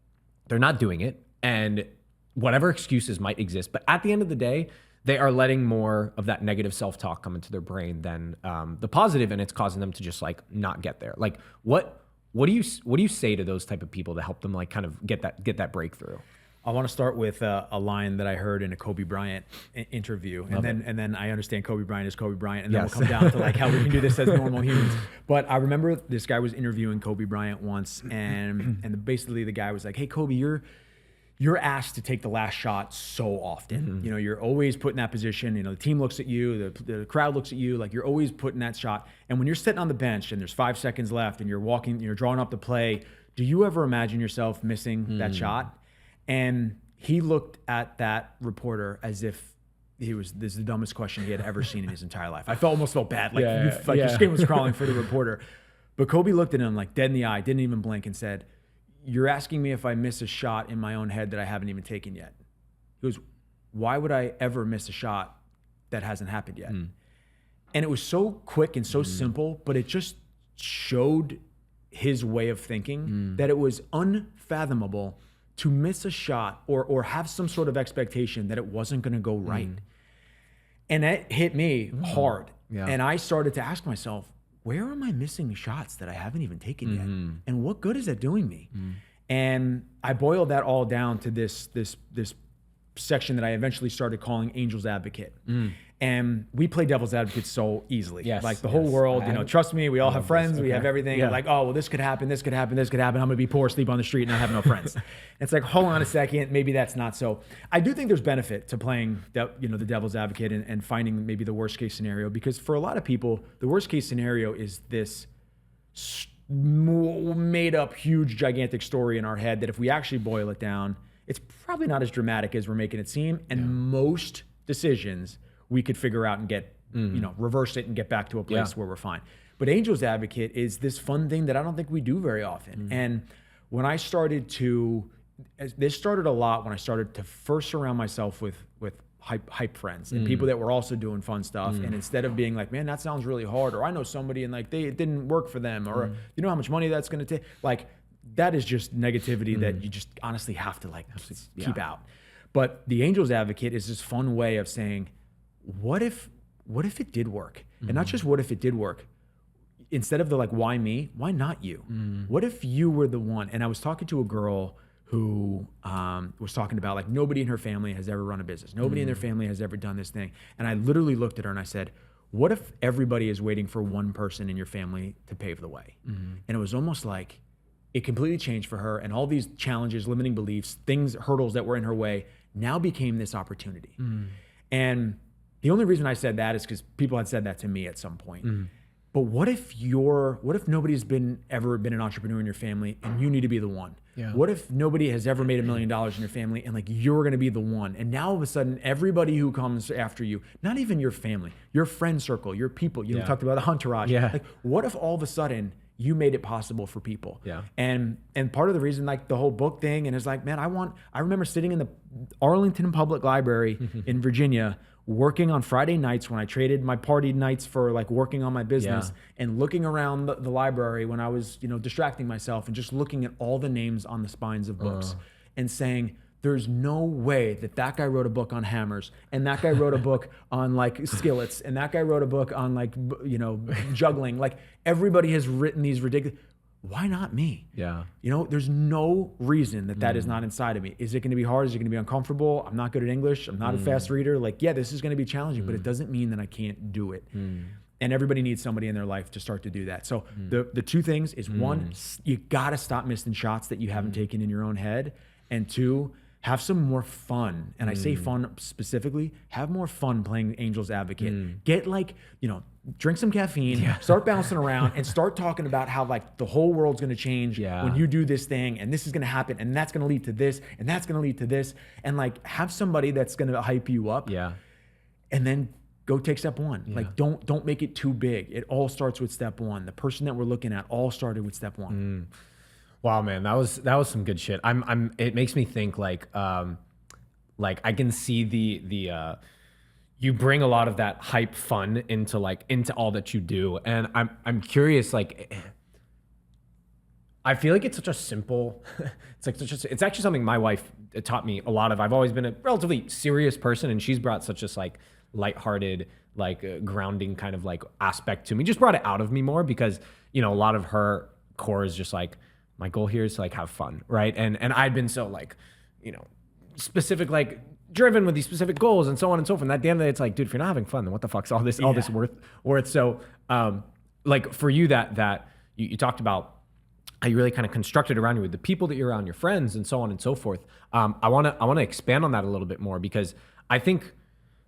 they're not doing it, and whatever excuses might exist, but at the end of the day, they are letting more of that negative self-talk come into their brain than the positive, and it's causing them to just like not get there. Like what do you say to those type of people to help them like kind of get that breakthrough? I want to start with a line that I heard in a Kobe Bryant interview, and then I understand Kobe Bryant is Kobe Bryant, and then we'll come down to like how we can do this as normal humans. But I remember this guy was interviewing Kobe Bryant once, and basically the guy was like, "Hey Kobe, you're asked to take the last shot so often. You're always put in that position. The team looks at you, the crowd looks at you, like you're always putting that shot. And when you're sitting on the bench and there's 5 seconds left, and you're drawing up the play, do you ever imagine yourself missing that shot?" And he looked at that reporter as if this is the dumbest question he had ever seen in his entire life. I almost felt bad, your skin was crawling for the reporter. But Kobe looked at him like dead in the eye, didn't even blink, and said, "You're asking me if I miss a shot in my own head that I haven't even taken yet." He goes, "Why would I ever miss a shot that hasn't happened yet?" And it was so quick and so simple, but it just showed his way of thinking that it was unfathomable to miss a shot or have some sort of expectation that it wasn't going to go right. And that hit me hard. And I started to ask myself, where am I missing shots that I haven't even taken yet? And what good is that doing me? And I boiled that all down to this section that I eventually started calling Angel's Advocate. And we play devil's advocate so easily. Like the whole world, trust me, we all have friends, we have everything. Like, oh, well, this could happen, this could happen, this could happen. I'm gonna be poor, sleep on the street, and I have no friends. It's like, hold on a second, maybe that's not so. I do think there's benefit to playing the devil's advocate and finding maybe the worst case scenario, because for a lot of people, the worst case scenario is this made up, huge, gigantic story in our head that if we actually boil it down, it's probably not as dramatic as we're making it seem. And most decisions we could figure out and get, reverse it and get back to a place where we're fine. But Angel's Advocate is this fun thing that I don't think we do very often. And when I started to, this started a lot when I started to first surround myself with hype friends and people that were also doing fun stuff. And instead of being like, man, that sounds really hard, or I know somebody and like it didn't work for them, or you know how much money that's going to take. Like that is just negativity that you just honestly have to like keep out. But the Angel's Advocate is this fun way of saying, what if it did work? And not just what if it did work. Instead of the like, why me? Why not you? What if you were the one? And I was talking to a girl who was talking about like nobody in her family has ever run a business. Nobody in their family has ever done this thing. And I literally looked at her and I said, what if everybody is waiting for one person in your family to pave the way? And it was almost like it completely changed for her. And all these challenges, limiting beliefs, things, hurdles that were in her way now became this opportunity. And the only reason I said that is because people had said that to me at some point. But what if nobody's ever been an entrepreneur in your family and you need to be the one? Yeah. What if nobody has ever made $1 million in your family and like you're going to be the one? And now all of a sudden, everybody who comes after you, not even your family, your friend circle, your people, you talked about a entourage. Yeah. Like, what if all of a sudden you made it possible for people? Yeah. And part of the reason, like the whole book thing, and it's like, man, I remember sitting in the Arlington Public Library in Virginia, working on Friday nights when I traded my party nights for like working on my business, and looking around the library when I was, distracting myself and just looking at all the names on the spines of books and saying, there's no way that guy wrote a book on hammers, and that guy wrote a book on like skillets, and that guy wrote a book on like, juggling. Like everybody has written these ridiculous. Why not me? Yeah. There's no reason that is not inside of me. Is it going to be hard? Is it going to be uncomfortable? I'm not good at English. I'm not a fast reader. Like, yeah, this is going to be challenging, but it doesn't mean that I can't do it. And everybody needs somebody in their life to start to do that. So the two things is one, you got to stop missing shots that you haven't taken in your own head. And two, have some more fun. And I say fun specifically, have more fun playing Angel's Advocate. Get like, drink some caffeine, start bouncing around and start talking about how like the whole world's going to change when you do this thing, and this is going to happen, and that's going to lead to this, and that's going to lead to this. And like have somebody that's going to hype you up. Yeah. And then go take step one. Like don't make it too big. It all starts with step one. The person that we're looking at all started with step one. Wow, man, that was some good shit. It makes me think like I can see the you bring a lot of that hype fun into all that you do. And I'm curious, like, I feel like it's such a simple, it's actually something my wife taught me a lot of. I've always been a relatively serious person, and she's brought such this like lighthearted, like grounding kind of like aspect to me, just brought it out of me more because, a lot of her core is just like, my goal here is to like have fun, right? And I'd been so like, specific, like driven with these specific goals and so on and so forth. And at the end of the day, it's like, dude, if you're not having fun, then what the fuck's all this worth? So, like for you, that you talked about how you really kind of constructed around you with the people that you're around, your friends, and so on and so forth. I want to expand on that a little bit more, because I think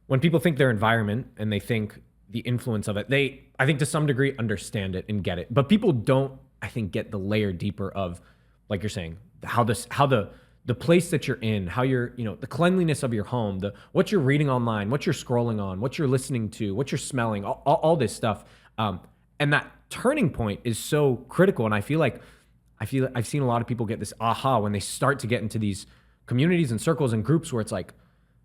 when people think their environment and they think the influence of it, I think to some degree understand it and get it, but people don't, I think, get the layer deeper of, like you're saying, how the place that you're in, how you're, the cleanliness of your home, what you're reading online, what you're scrolling on, what you're listening to, what you're smelling, all this stuff. And that turning point is so critical. And I feel like I've seen a lot of people get this aha when they start to get into these communities and circles and groups where it's like,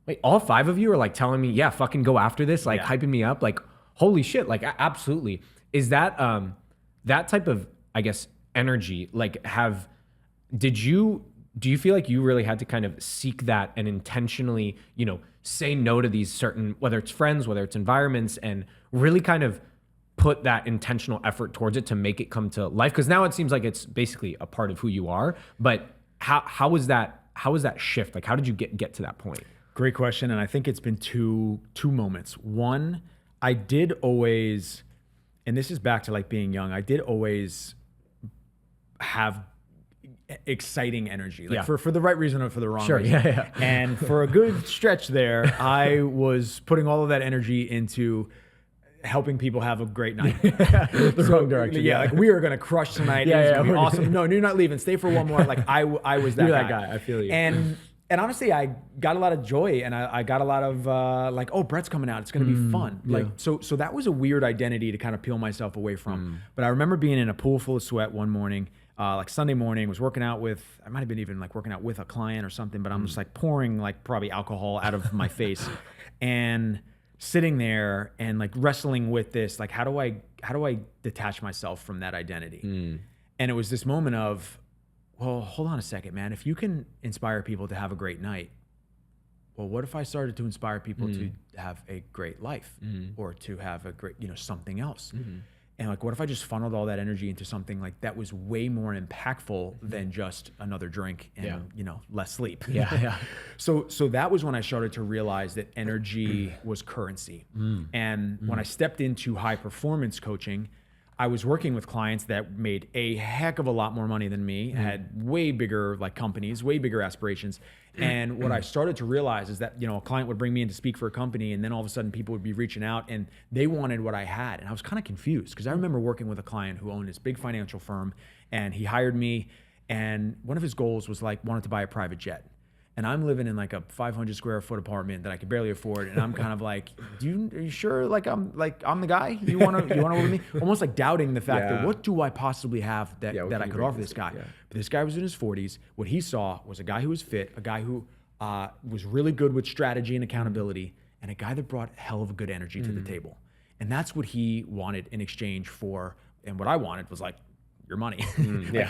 wait, all 5 of you are like telling me, yeah, fucking go after this, like hyping me up, like, holy shit, like absolutely. Is that that type of, I guess, energy, like do you feel like you really had to kind of seek that and intentionally, say no to these certain, whether it's friends, whether it's environments, and really kind of put that intentional effort towards it to make it come to life? Because now it seems like it's basically a part of who you are, but how was that shift? Like, how did you get to that point? Great question. And I think it's been two moments. One, I did always, and this is back to like being young, I did always have exciting energy, like for the right reason or for the wrong reason. And for a good stretch there, I was putting all of that energy into helping people have a great night. The wrong direction. Like we are gonna crush tonight. It's gonna be awesome. No, you're not leaving. Stay for one more. Like I was that You're guy. that guy. I feel you. And honestly, I got a lot of joy, and I got a lot of like, oh, Brett's coming out. It's going to be fun. Like, so that was a weird identity to kind of peel myself away from. But I remember being in a pool full of sweat one morning, like Sunday morning, was working out with, I might've been even like working out with a client or something, but I'm just like pouring like probably alcohol out of my face. and sitting there and like wrestling with this, like, how do I detach myself from that identity? And it was this moment of, well, hold on a second, man. If you can inspire people to have a great night, well, what if I started to inspire people to have a great life or to have a great, something else? And like, what if I just funneled all that energy into something like that was way more impactful than just another drink and, less sleep. So that was when I started to realize that energy was currency. And when I stepped into high performance coaching, I was working with clients that made a heck of a lot more money than me, had way bigger like companies, way bigger aspirations. And what I started to realize is that, a client would bring me in to speak for a company, and then all of a sudden people would be reaching out and they wanted what I had. And I was kind of confused because I remember working with a client who owned this big financial firm, and he hired me, and one of his goals was like wanted to buy a private jet. And I'm living in like a 500 square foot apartment that I could barely afford. And I'm kind of like, are you sure I'm the guy? You want to work with me? Almost like doubting the fact that what do I possibly have that I could offer this guy? But this guy was in his 40s. What he saw was a guy who was fit, a guy who was really good with strategy and accountability, and a guy that brought a hell of a good energy to the table. And that's what he wanted in exchange for, and what I wanted was like, your money.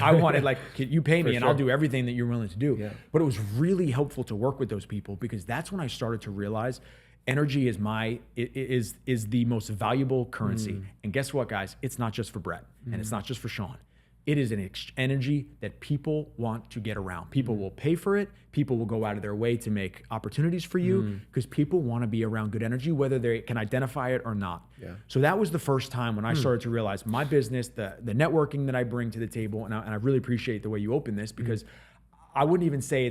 I wanted like, you pay me and I'll do everything that you're willing to do. But it was really helpful to work with those people, because that's when I started to realize energy is the most valuable currency. And guess what, guys? It's not just for Brett and it's not just for Shaun. It is an energy that people want to get around. People will pay for it. People will go out of their way to make opportunities for you because people want to be around good energy, whether they can identify it or not. So that was the first time when I started to realize my business, the networking that I bring to the table, and I really appreciate the way you open this, because I wouldn't even say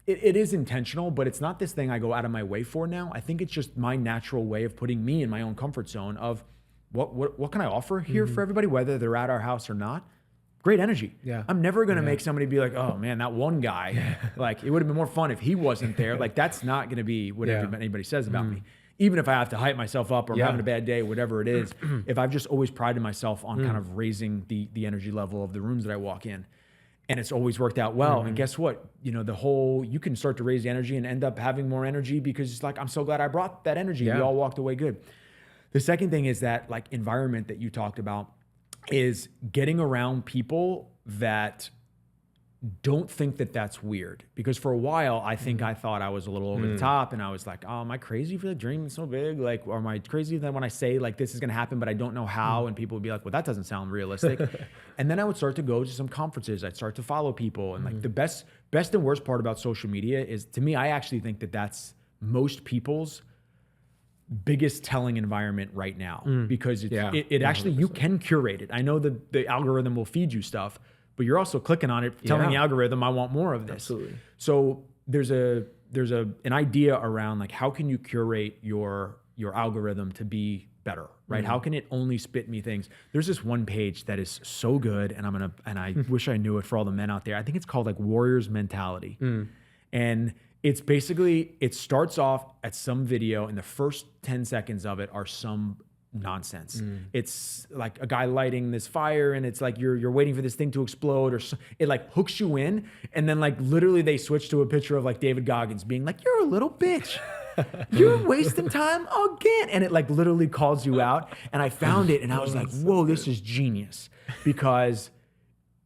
it is intentional, but it's not this thing I go out of my way for now. I think it's just my natural way of putting me in my own comfort zone of, what can I offer here for everybody, whether they're at our house or not? Great energy. I'm never going to make somebody be like, oh man, that one guy, like it would have been more fun if he wasn't there. Like that's not going to be what anybody says about me. Even if I have to hype myself up or I'm having a bad day, whatever it is, if I've just always prided myself on kind of raising the energy level of the rooms that I walk in. And it's always worked out well. And guess what? You can start to raise the energy and end up having more energy because it's like, I'm so glad I brought that energy. We all walked away good. The second thing is that like environment that you talked about is getting around people that don't think that that's weird. Because for a while, I thought I was a little over the top, and I was like, oh, am I crazy for dreaming so big? Like, or am I crazy then when I say like this is gonna happen, but I don't know how? And people would be like, well, that doesn't sound realistic. And then I would start to go to some conferences. I'd start to follow people. And like the best and worst part about social media is, to me, I actually think that that's most people's biggest telling environment right now, because it actually, you can curate it. I know the algorithm will feed you stuff, but you're also clicking on it, telling the algorithm, I want more of this. Absolutely. So there's an idea around like, how can you curate your algorithm to be better, right? How can it only spit me things? There's this one page that is so good, and I wish I knew it for all the men out there. I think it's called like Warriors Mentality. And it's basically, it starts off at some video, and the first 10 seconds of it are some nonsense. It's like a guy lighting this fire, and it's like you're waiting for this thing to explode, or it like hooks you in, and then like literally they switch to a picture of like David Goggins being like, you're a little bitch. You're wasting time again. And it like literally calls you out. And I found it and I was like, whoa, this is genius. Because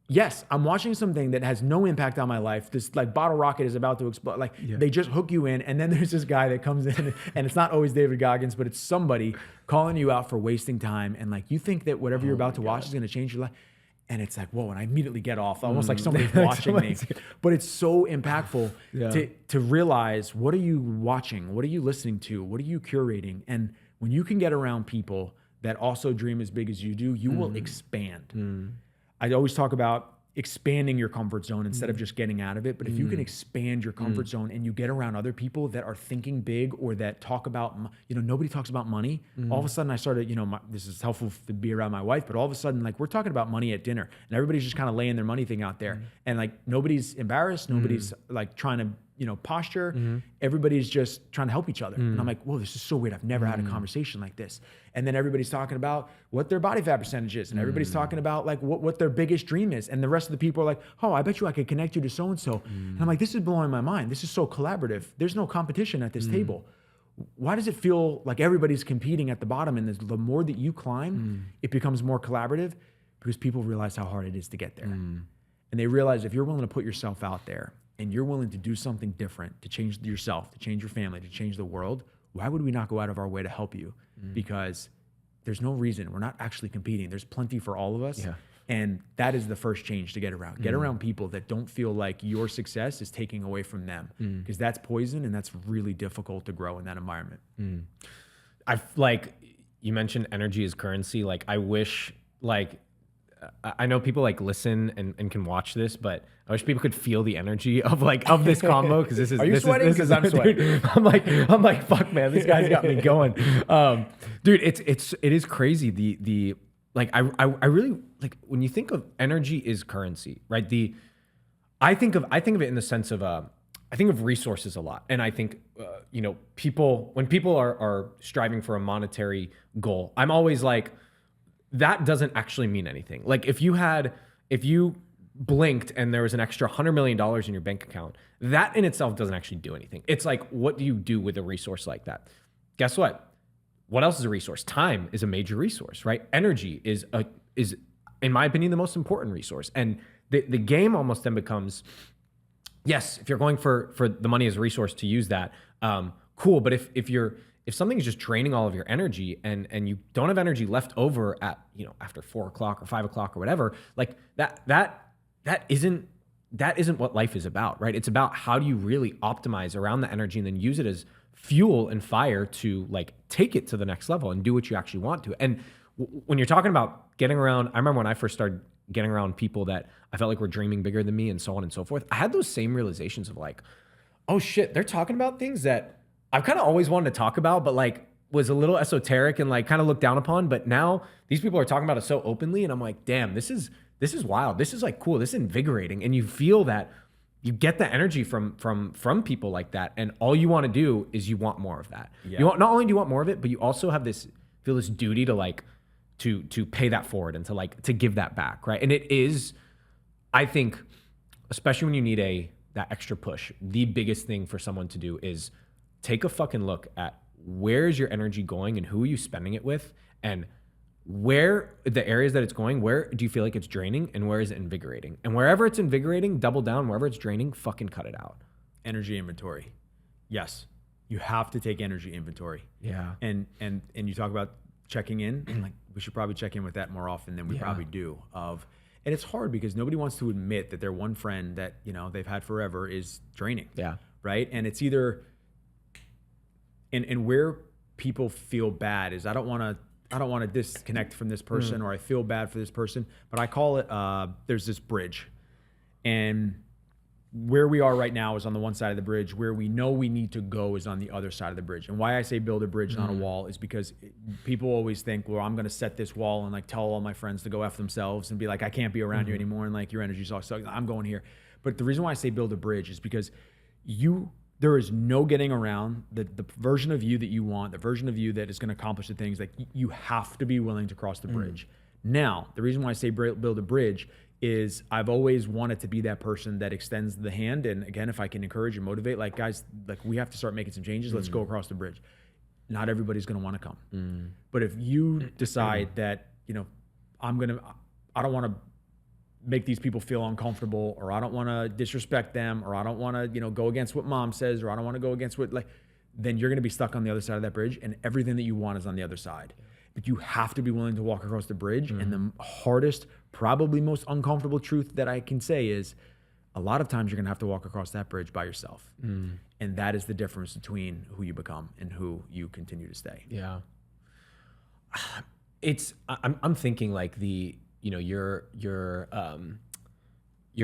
yes, I'm watching something that has no impact on my life. This like bottle rocket is about to explode. Like they just hook you in, and then there's this guy that comes in, and it's not always David Goggins, but it's somebody calling you out for wasting time. And like, you think that whatever you're about to watch is going to change your life. And it's like, whoa, and I immediately get off, almost like somebody's watching me. But it's so impactful to realize, what are you watching? What are you listening to? What are you curating? And when you can get around people that also dream as big as you do, you will expand. I always talk about expanding your comfort zone instead of just getting out of it. But if you can expand your comfort zone and you get around other people that are thinking big, or that talk about, nobody talks about money. All of a sudden I started, this is helpful to be around my wife, but all of a sudden, like, we're talking about money at dinner, and everybody's just kind of laying their money thing out there. And like, nobody's embarrassed. Nobody's like trying to, posture. Everybody's just trying to help each other. And I'm like, whoa, this is so weird. I've never had a conversation like this. And then everybody's talking about what their body fat percentage is. And everybody's talking about like what their biggest dream is. And the rest of the people are like, oh, I bet you I could connect you to so-and-so. And I'm like, this is blowing my mind. This is so collaborative. There's no competition at this table. why does it feel like everybody's competing at the bottom? And the more that you climb, it becomes more collaborative because people realize how hard it is to get there. And they realize if you're willing to put yourself out there and you're willing to do something different, to change yourself, to change your family, to change the world, why would we not go out of our way to help you? Because there's no reason. We're not actually competing. There's plenty for all of us. Yeah. And that is the first change to get around. Get around people that don't feel like your success is taking away from them, because that's poison and that's really difficult to grow in that environment. Like you mentioned energy is currency. Like I wish, like, I know people like listen and can watch this, but I wish people could feel the energy of this combo. Cause this is, Are you sweating? Because I'm sweating. Dude, I'm like, fuck man, this guy's got me going. Dude, it is crazy. I really like when you think of energy is currency, right? I think of it in the sense of, I think of resources a lot. And I think, when people are striving for a monetary goal, I'm always like, that doesn't actually mean anything. Like if you blinked and there was an extra $100 million in your bank account, that in itself doesn't actually do anything. It's like, what do you do with a resource like that? Guess what? What else is a resource? Time is a major resource, right? Energy is in my opinion, the most important resource. And the game almost then becomes, yes, if you're going for the money as a resource to use that, cool. But if something is just draining all of your energy and you don't have energy left over at, after 4 o'clock or 5 o'clock or whatever, like that isn't what life is about, right? It's about how do you really optimize around the energy and then use it as fuel and fire to like take it to the next level and do what you actually want to. And when you're talking about getting around, I remember when I first started getting around people that I felt like were dreaming bigger than me and so on and so forth, I had those same realizations of like, oh shit, they're talking about things that I've kind of always wanted to talk about, but like was a little esoteric and like kind of looked down upon. But now these people are talking about it so openly, and I'm like, damn, this is wild. This is like cool. This is invigorating, and you feel that you get the energy from people like that, and all you want to do is you want more of that. Yeah. Not only do you want more of it, but you also have this duty to like to pay that forward and to give that back, right? And it is, I think, especially when you need that extra push, the biggest thing for someone to do is take a fucking look at where is your energy going and who are you spending it with, and where the areas that it's going, where do you feel like it's draining and where is it invigorating? And wherever it's invigorating, double down. Wherever it's draining, fucking cut it out. Energy inventory. Yes. You have to take energy inventory. Yeah. And you talk about checking in, and like we should probably check in with that more often than we probably do. And it's hard because nobody wants to admit that their one friend that, they've had forever is draining. Yeah. Right? And it's either and where people feel bad is I don't want to disconnect from this person, or I feel bad for this person, but I call it, there's this bridge, and where we are right now is on the one side of the bridge. Where we know we need to go is on the other side of the bridge. And why I say build a bridge, not a wall, is because people always think, well, I'm going to set this wall and like tell all my friends to go F themselves and be like, I can't be around you anymore. And like your energy sucks. So I'm going here. But the reason why I say build a bridge is because there is no getting around the version of you that you want, the version of you that is going to accomplish the things. Like you have to be willing to cross the bridge. Now, the reason why I say build a bridge is I've always wanted to be that person that extends the hand. And again, if I can encourage and motivate, like guys, like we have to start making some changes. Let's go across the bridge. Not everybody's going to want to come. But if you decide that, I don't want to make these people feel uncomfortable, or I don't want to disrespect them, or I don't want to, go against what mom says, or I don't want to go against what, then you're going to be stuck on the other side of that bridge, and everything that you want is on the other side. But you have to be willing to walk across the bridge. And the hardest, probably most uncomfortable truth that I can say is a lot of times you're going to have to walk across that bridge by yourself. And that is the difference between who you become and who you continue to stay. Yeah. I'm thinking like your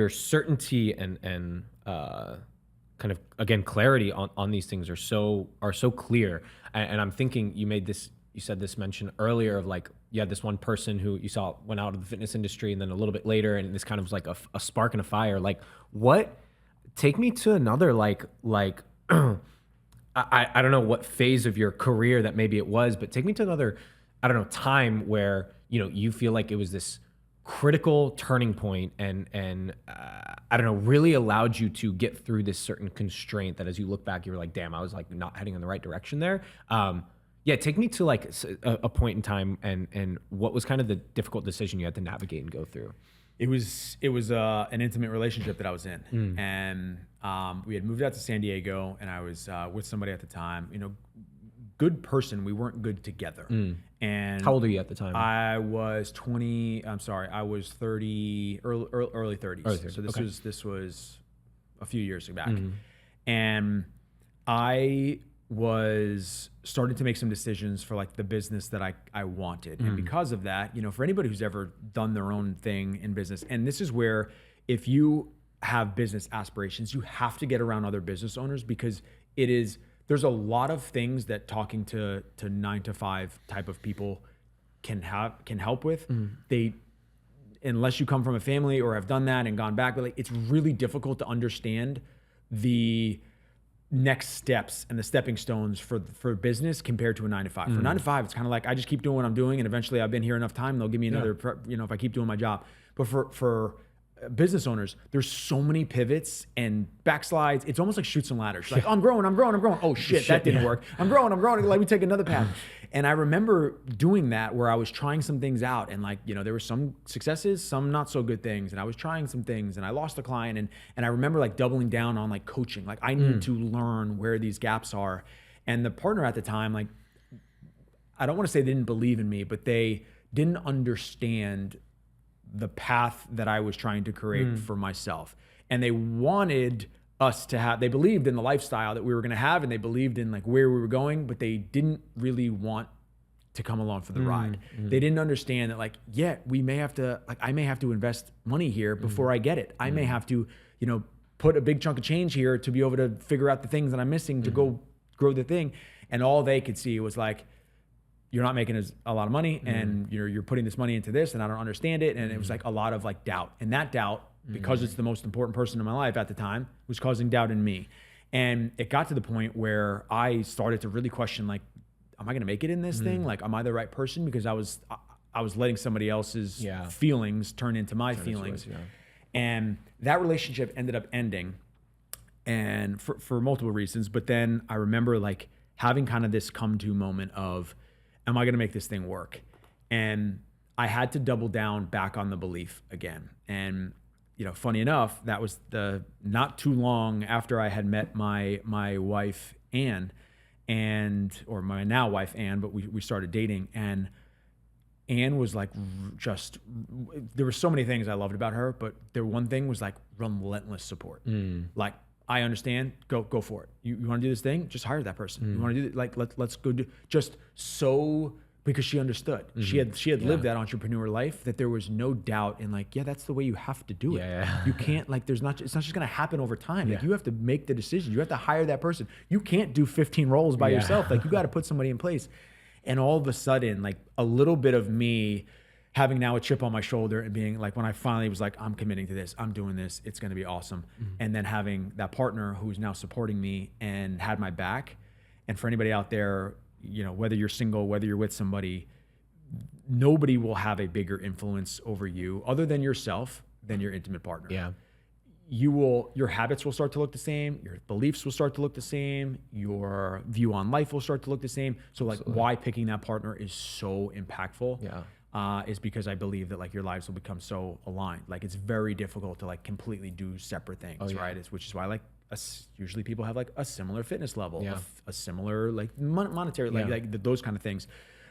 certainty and kind of, again, clarity on these things are so clear. And I'm thinking you said this mention earlier of like, you had this one person who you saw went out of the fitness industry, and then a little bit later, and this kind of was like a spark and a fire. Like take me to another, like, I don't know what phase of your career that maybe it was, but take me to another, I don't know, time where, you feel like it was this critical turning point and I don't know, really allowed you to get through this certain constraint that as you look back, you were like, damn, I was like not heading in the right direction there. Yeah, take me to like a point in time and what was kind of the difficult decision you had to navigate and go through? It was an intimate relationship that I was in, and we had moved out to San Diego, and I was with somebody at the time. You know, good person. We weren't good together. And How old are you at the time? I was 20. I'm sorry, I was 30, early 30s. Early 30s, So this was a few years back, Mm-hmm. and I was starting to make some decisions for like the business that I wanted. And because of that, you know, for anybody who's ever done their own thing in business, and this is where if you have business aspirations, you have to get around other business owners because there's a lot of things that talking to 9 to 5 type of people can help with. Unless you come from a family or have done that and gone back, but like, it's really difficult to understand the next steps and the stepping stones for business compared to a 9 to 5. For 9 to 5, it's kind of like I just keep doing what I'm doing, and eventually I've been here enough time, they'll give me another, if I keep doing my job. But for business owners, there's so many pivots and backslides. It's almost like shoots and ladders. Like, oh, I'm growing. Oh shit, that didn't work. I'm growing. Let me take another path. And I remember doing that where I was trying some things out, and like, you know, there were some successes, some not so good things. And I was trying some things, and I lost a client. And I remember like doubling down on like coaching. Like I need to learn where these gaps are. And the partner at the time, like, I don't want to say they didn't believe in me, but they didn't understand the path that I was trying to create for myself. And they wanted us to have, they believed in the lifestyle that we were going to have, and they believed in like where we were going, but they didn't really want to come along for the ride. They didn't understand that like, yeah, we may have to, like, I may have to invest money here before I get it. I may have to, you know, put a big chunk of change here to be able to figure out the things that I'm missing to go grow the thing. And all they could see was like, you're not making a lot of money, and you're putting this money into this, and I don't understand it. And it was like a lot of like doubt, and that doubt, because it's the most important person in my life at the time, was causing doubt in me. And it got to the point where I started to really question, like, am I going to make it in this thing? Like, am I the right person? Because I was letting somebody else's feelings turn into my feelings. And that relationship ended up ending, and for multiple reasons. But then I remember like having kind of this come to moment of, am I going to make this thing work? And I had to double down back on the belief again. And, you know, funny enough, that was not too long after I had met my wife, Anne, or my now wife, Anne, but we started dating. And Anne was like, there were so many things I loved about her, but the one thing was like relentless support. Like, I understand, go for it. You want to do this thing? Just hire that person. You want to do it? Like, let's go do, just so, because she understood. She had lived that entrepreneur life, that there was no doubt in like, yeah, that's the way you have to do it. You can't, like, it's not just going to happen over time. Like, you have to make the decision. You have to hire that person. You can't do 15 roles by yourself. Like, you got to put somebody in place. And all of a sudden, like, a little bit of me having now a chip on my shoulder and being like, when I finally was like, I'm committing to this, I'm doing this, it's going to be awesome. And then having that partner who's now supporting me and had my back. And for anybody out there, you know, whether you're single, whether you're with somebody, nobody will have a bigger influence over you other than yourself, than your intimate partner. Your habits will start to look the same. Your beliefs will start to look the same. Your view on life will start to look the same. So like, why picking that partner is so impactful. Is because I believe that like your lives will become so aligned. Like, it's very difficult to like completely do separate things, right? Which is why like usually people have like a similar fitness level, a similar like monetary, like those kind of things.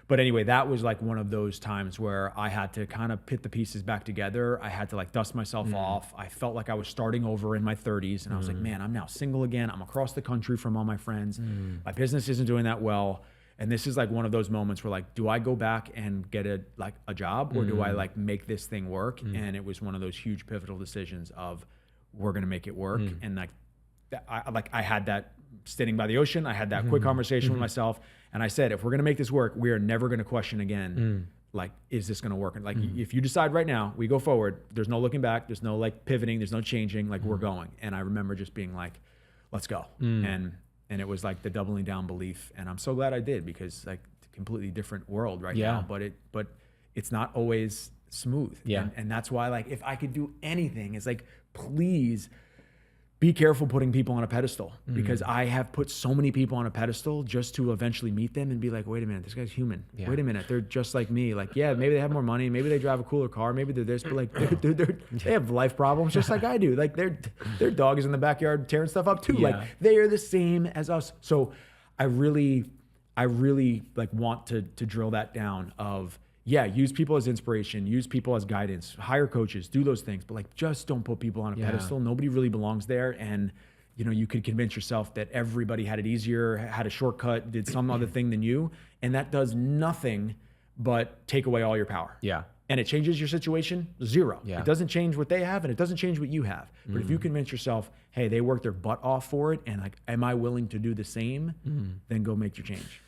But anyway, that was like one of those times where I had to kind of put the pieces back together. I had to like dust myself off. I felt like I was starting over in my 30s, and I was like, man, I'm now single again. I'm across the country from all my friends. My business isn't doing that well. And this is like one of those moments where like, do I go back and get a job, or do I like make this thing work? And it was one of those huge pivotal decisions of, we're going to make it work. And like, I had that sitting by the ocean. I had that quick conversation with myself. And I said, if we're going to make this work, we are never going to question again, like, is this going to work? And like, if you decide right now, we go forward, there's no looking back. There's no like pivoting. There's no changing. Like, we're going. And I remember just being like, let's go. And it was like the doubling down belief. And I'm so glad I did, because like, it's a completely different world right now, but it's not always smooth. Yeah. And that's why, like, if I could do anything, it's like, please be careful putting people on a pedestal, because I have put so many people on a pedestal just to eventually meet them and be like, wait a minute, this guy's human. Yeah. Wait a minute, they're just like me. Like, yeah, maybe they have more money, maybe they drive a cooler car, maybe they're this, but like, they have life problems just like I do. Like, their dog is in the backyard tearing stuff up too. Yeah. Like, they are the same as us. So I really like want to drill that down of, yeah, use people as inspiration, use people as guidance, hire coaches, do those things, but like, just don't put people on a pedestal. Nobody really belongs there. And, you know, you could convince yourself that everybody had it easier, had a shortcut, did some other thing than you. And that does nothing but take away all your power. Yeah. And it changes your situation, zero. Yeah. It doesn't change what they have, and it doesn't change what you have. But if you convince yourself, hey, they worked their butt off for it, and like, am I willing to do the same? Then go make your change.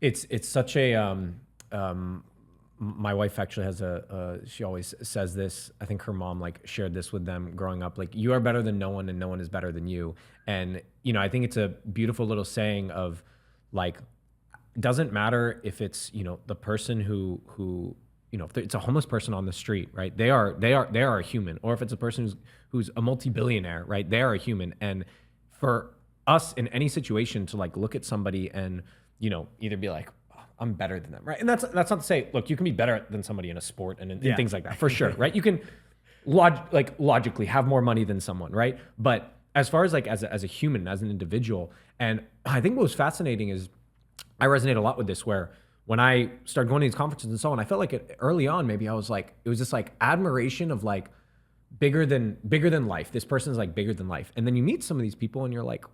It's such a, my wife actually has she always says this. I think her mom like shared this with them growing up. Like, you are better than no one and no one is better than you. And, you know, I think it's a beautiful little saying of like, it doesn't matter if it's, you know, the person who, you know, if it's a homeless person on the street, right? They are a human. Or if it's a person who's a multi-billionaire, right? They are a human. And for us in any situation to like look at somebody and, you know, either be like, I'm better than them, right? And that's not to say, look, you can be better than somebody in a sport and things like that, for sure, right? You can logically have more money than someone, right? But as far as like as a human, as an individual, and I think what was fascinating is I resonate a lot with this, where when I started going to these conferences and so on, I felt like early on, maybe I was like, it was just like admiration of like bigger than life. This person's like bigger than life. And then you meet some of these people and you're like,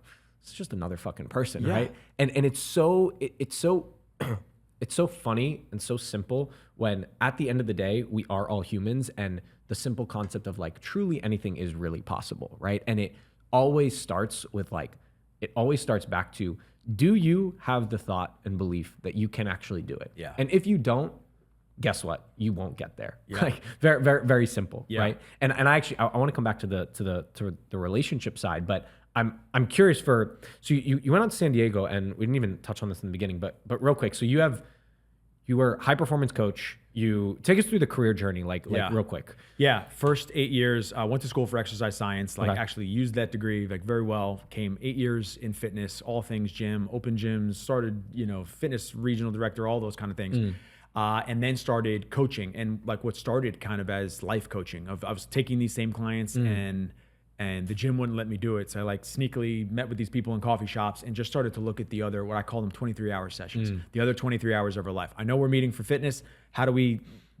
it's just another fucking person, right? And it's so it's so funny and so simple when at the end of the day, we are all humans, and the simple concept of like truly anything is really possible, right? And it always starts with like, it always starts back to, do you have the thought and belief that you can actually do it? Yeah. And if you don't, guess what? You won't get there. Yeah. Like, very, very, very simple, right? And I actually, I want to come back to the relationship side, but I'm curious so you went out to San Diego, and we didn't even touch on this in the beginning, but real quick. So you were high performance coach. You take us through the career journey, like real quick. Yeah. First 8 years, I went to school for exercise science, actually used that degree like very well, came 8 years in fitness, all things gym, open gyms, started, you know, fitness regional director, all those kind of things. And then started coaching, and like what started kind of as life coaching I was taking these same clients and the gym wouldn't let me do it. So I like sneakily met with these people in coffee shops and just started to look at the other, what I call them 23-hour sessions, the other 23 hours of our life. I know we're meeting for fitness. How do we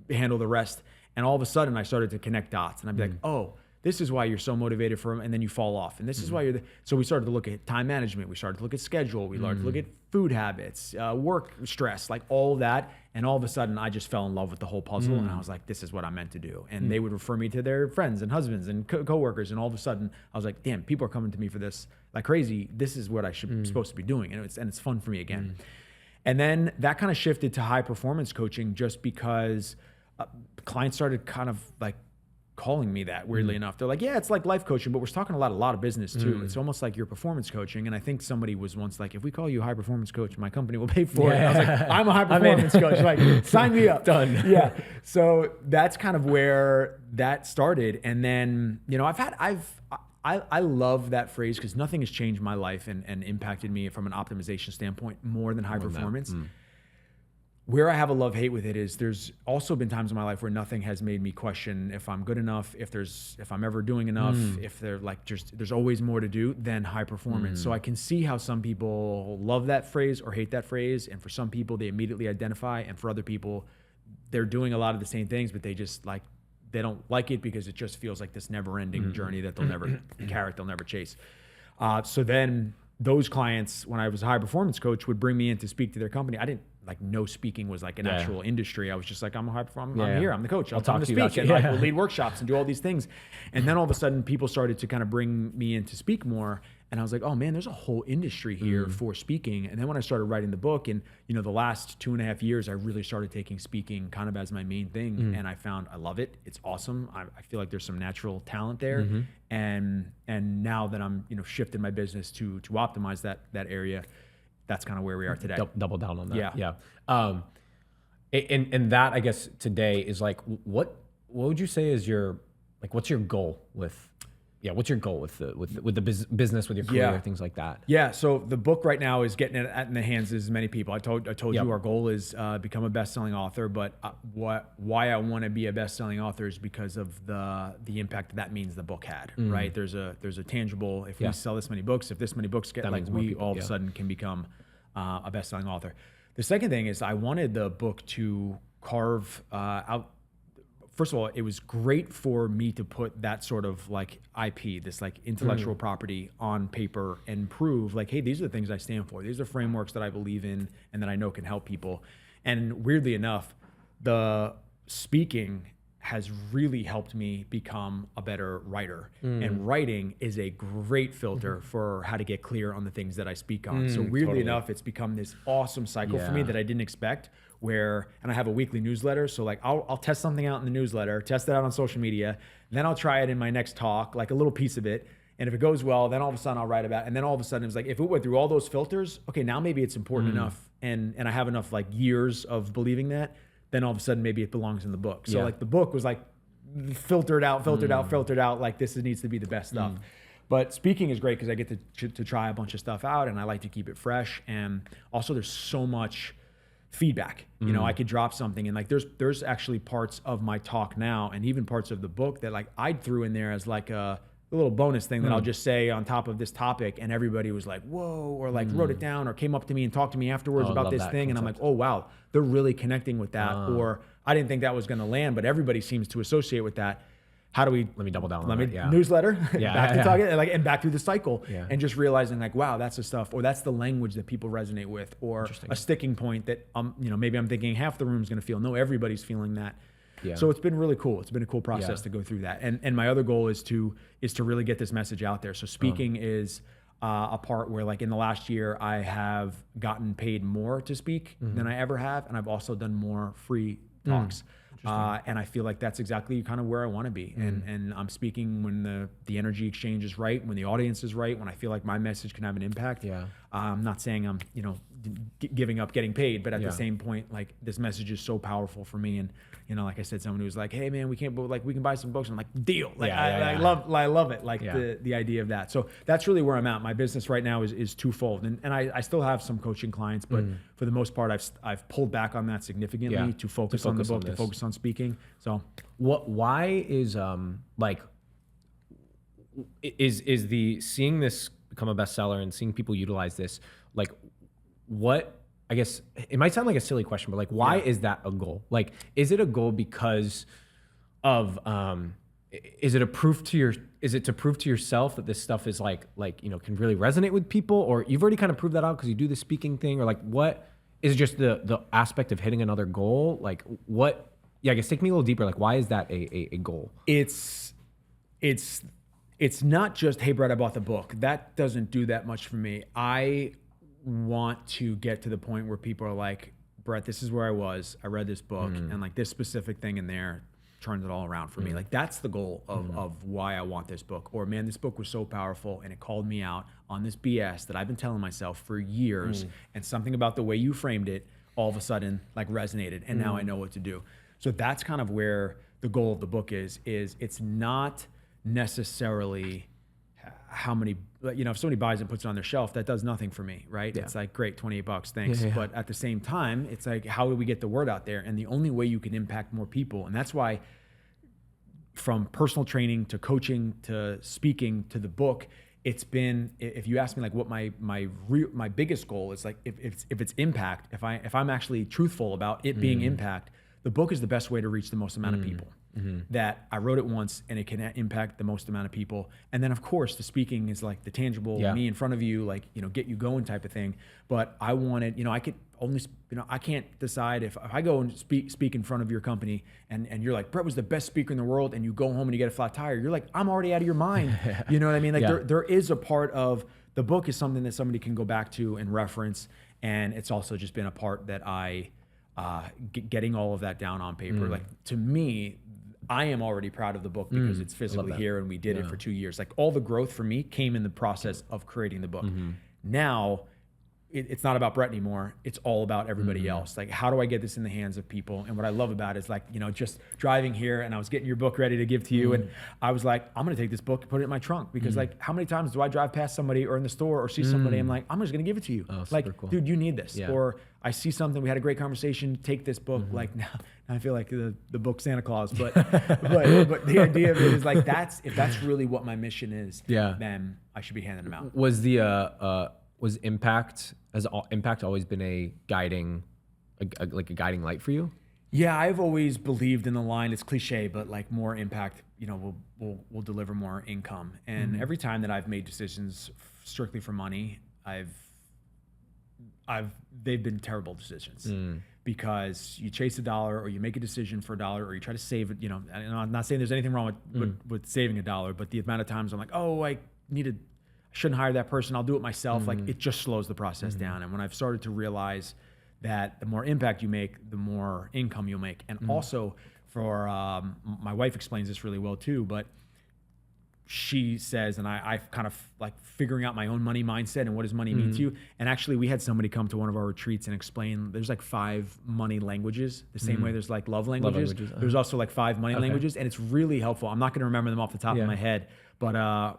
handle the rest? And all of a sudden I started to connect dots, and I'd be like, oh, this is why you're so motivated for them, and then you fall off. And this is why so we started to look at time management. We started to look at schedule. We started to look at food habits, work stress, like all of that. And all of a sudden I just fell in love with the whole puzzle. And I was like, this is what I'm meant to do. And they would refer me to their friends and husbands and coworkers. And all of a sudden I was like, damn, people are coming to me for this like crazy. This is what I should supposed to be doing. And it's fun for me again. And then that kind of shifted to high performance coaching, just because clients started kind of like calling me that, weirdly enough. They're like, yeah, it's like life coaching, but we're talking a lot of business too. It's almost like you're performance coaching. And I think somebody was once like, if we call you a high performance coach, my company will pay for it. And I was like, I'm a high performance coach. Like, sign me up. Done. Yeah. So that's kind of where that started. And then, you know, I love that phrase because nothing has changed my life and impacted me from an optimization standpoint more than high performance. Where I have a love-hate with it is there's also been times in my life where nothing has made me question if I'm good enough, if I'm ever doing enough, if they're like, there's always more to do than high performance. So I can see how some people love that phrase or hate that phrase. And for some people, they immediately identify. And for other people, they're doing a lot of the same things, but they just like, they don't like it because it just feels like this never-ending journey that they'll never carrot, they'll never chase. So then those clients, when I was a high-performance coach, would bring me in to speak to their company. I didn't like know speaking was like an actual industry. I was just like, I'm a high performer. I'm here. I'm the coach. I'll talk to speak. And like, we'll lead workshops and do all these things. And then all of a sudden, people started to kind of bring me in to speak more. And I was like, oh man, there's a whole industry here for speaking. And then when I started writing the book, and you know, the last 2.5 years, I really started taking speaking kind of as my main thing. And I found I love it. It's awesome. I feel like there's some natural talent there. And now that I'm, you know, shifting my business to optimize that area, that's kind of where we are today. Double down on that. Yeah. And that, I guess, today is like, what what would you say is your, like, what's your goal with, what's your goal with the business, with your career, things like that? Yeah. So the book right now is getting it in the hands of as many people. I told you our goal is become a best-selling author, but why I want to be a best-selling author is because of the impact that means the book had, right? There's a tangible, if we sell this many books, if this many books get, like, we all of a sudden can become a best-selling author. The second thing is I wanted the book to carve out. First of all, it was great for me to put that sort of like IP, this like intellectual property on paper and prove like, hey, these are the things I stand for. These are frameworks that I believe in and that I know can help people. And weirdly enough, the speaking has really helped me become a better writer. And writing is a great filter for how to get clear on the things that I speak on. So weirdly enough, it's become this awesome cycle for me that I didn't expect, and I have a weekly newsletter. So like I'll test something out in the newsletter, test it out on social media, then I'll try it in my next talk, like a little piece of it. And if it goes well, then all of a sudden I'll write about it. And then all of a sudden it's like, if it went through all those filters, okay, now maybe it's important enough. And I have enough like years of believing that, then all of a sudden maybe it belongs in the book. So like the book was like filtered out, like this needs to be the best stuff. But speaking is great because I get to try a bunch of stuff out, and I like to keep it fresh. And also there's so much feedback. You know, I could drop something and like there's actually parts of my talk now and even parts of the book that like I threw in there as like a little bonus thing that I'll just say on top of this topic, and everybody was like, whoa, or like wrote it down or came up to me and talked to me afterwards about this thing. And I'm like, oh wow, they're really connecting with that. Or I didn't think that was going to land, but everybody seems to associate with that. How do we, let me double down on that. Newsletter, back to talking, like, and back through the cycle, and just realizing like, wow, that's the stuff, or that's the language that people resonate with, or a sticking point that, you know, maybe I'm thinking half the room's going to feel, no, everybody's feeling that. So it's been really cool. It's been a cool process to go through that. And my other goal is to really get this message out there. So speaking is a part where like in the last year, I have gotten paid more to speak than I ever have. And I've also done more free talks. And I feel like that's exactly kind of where I want to be. And I'm speaking when the energy exchange is right, when the audience is right, when I feel like my message can have an impact. I'm not saying I'm, you know, giving up getting paid, but at the same point, like this message is so powerful for me. And, you know, like I said, someone who was like, hey man, we can buy some books. I'm like, deal. Like I love it. Like the idea of that. So that's really where I'm at. My business right now is twofold. And I still have some coaching clients, but for the most part, I've pulled back on that significantly to focus on the book, to focus on speaking. So why is is the seeing this become a bestseller and seeing people utilize this, like what, I guess it might sound like a silly question, but like, why is that a goal? Like, is it a goal because of, is it to prove to yourself that this stuff is like, you know, can really resonate with people, or you've already kind of proved that out because you do the speaking thing, or like, what is it, just the aspect of hitting another goal? Like what, I guess take me a little deeper. Like, why is that a goal? It's not just, hey, Brett, I bought the book. That doesn't do that much for me. I want to get to the point where people are like, Brett, this is where I was. I read this book and like this specific thing in there turns it all around for me. Like that's the goal of why I want this book. Or man, this book was so powerful and it called me out on this BS that I've been telling myself for years, and something about the way you framed it all of a sudden like resonated, and now I know what to do. So that's kind of where the goal of the book is it's not necessarily how many, you know, if somebody buys it and puts it on their shelf, that does nothing for me, right? It's like, great, $28, thanks. But at the same time, it's like, how do we get the word out there? And the only way you can impact more people, and that's why from personal training to coaching to speaking to the book, it's been, if you ask me like what my biggest goal is, like if it's impact, if I'm actually truthful about it being impact, the book is the best way to reach the most amount of people. That I wrote it once and it can impact the most amount of people. And then of course the speaking is like the tangible me in front of you, like, you know, get you going type of thing. But I wanted, you know, I could only, you know, I can't decide if I go and speak in front of your company and you're like, Brett was the best speaker in the world, and you go home and you get a flat tire. You're like, I'm already out of your mind. You know what I mean? Like there is a part of the book is something that somebody can go back to and reference. And it's also just been a part that getting all of that down on paper. Like to me, I am already proud of the book because it's physically here and we did it for 2 years. Like all the growth for me came in the process of creating the book. Now it's not about Brett anymore. It's all about everybody else. Like, how do I get this in the hands of people? And what I love about it is, like, you know, just driving here and I was getting your book ready to give to you. And I was like, I'm going to take this book and put it in my trunk because like, how many times do I drive past somebody or in the store or see somebody? I'm like, I'm just going to give it to you. Like, cool. Dude, you need this. Yeah. Or I see something, we had a great conversation, take this book. Like now I feel like the book Santa Claus, but the idea of it is like, if that's really what my mission is, then I should be handing them out. Was impact always been a guiding light for you? Yeah, I've always believed in the line. It's cliche, but like more impact, you know, will deliver more income. And every time that I've made decisions strictly for money, they've been terrible decisions because you chase a dollar or you make a decision for a dollar or you try to save it. You know, and I'm not saying there's anything wrong with saving a dollar, but the amount of times I'm like, oh, I shouldn't hire that person. I'll do it myself. Like, it just slows the process down. And when I've started to realize that the more impact you make, the more income you'll make. And also for, my wife explains this really well too, but she says, and I've kind of like figuring out my own money mindset and what does money mean to you. And actually we had somebody come to one of our retreats and explain there's like 5 money languages, the same way there's like love languages. There's also like 5 money languages, and it's really helpful. I'm not going to remember them off the top of my head, but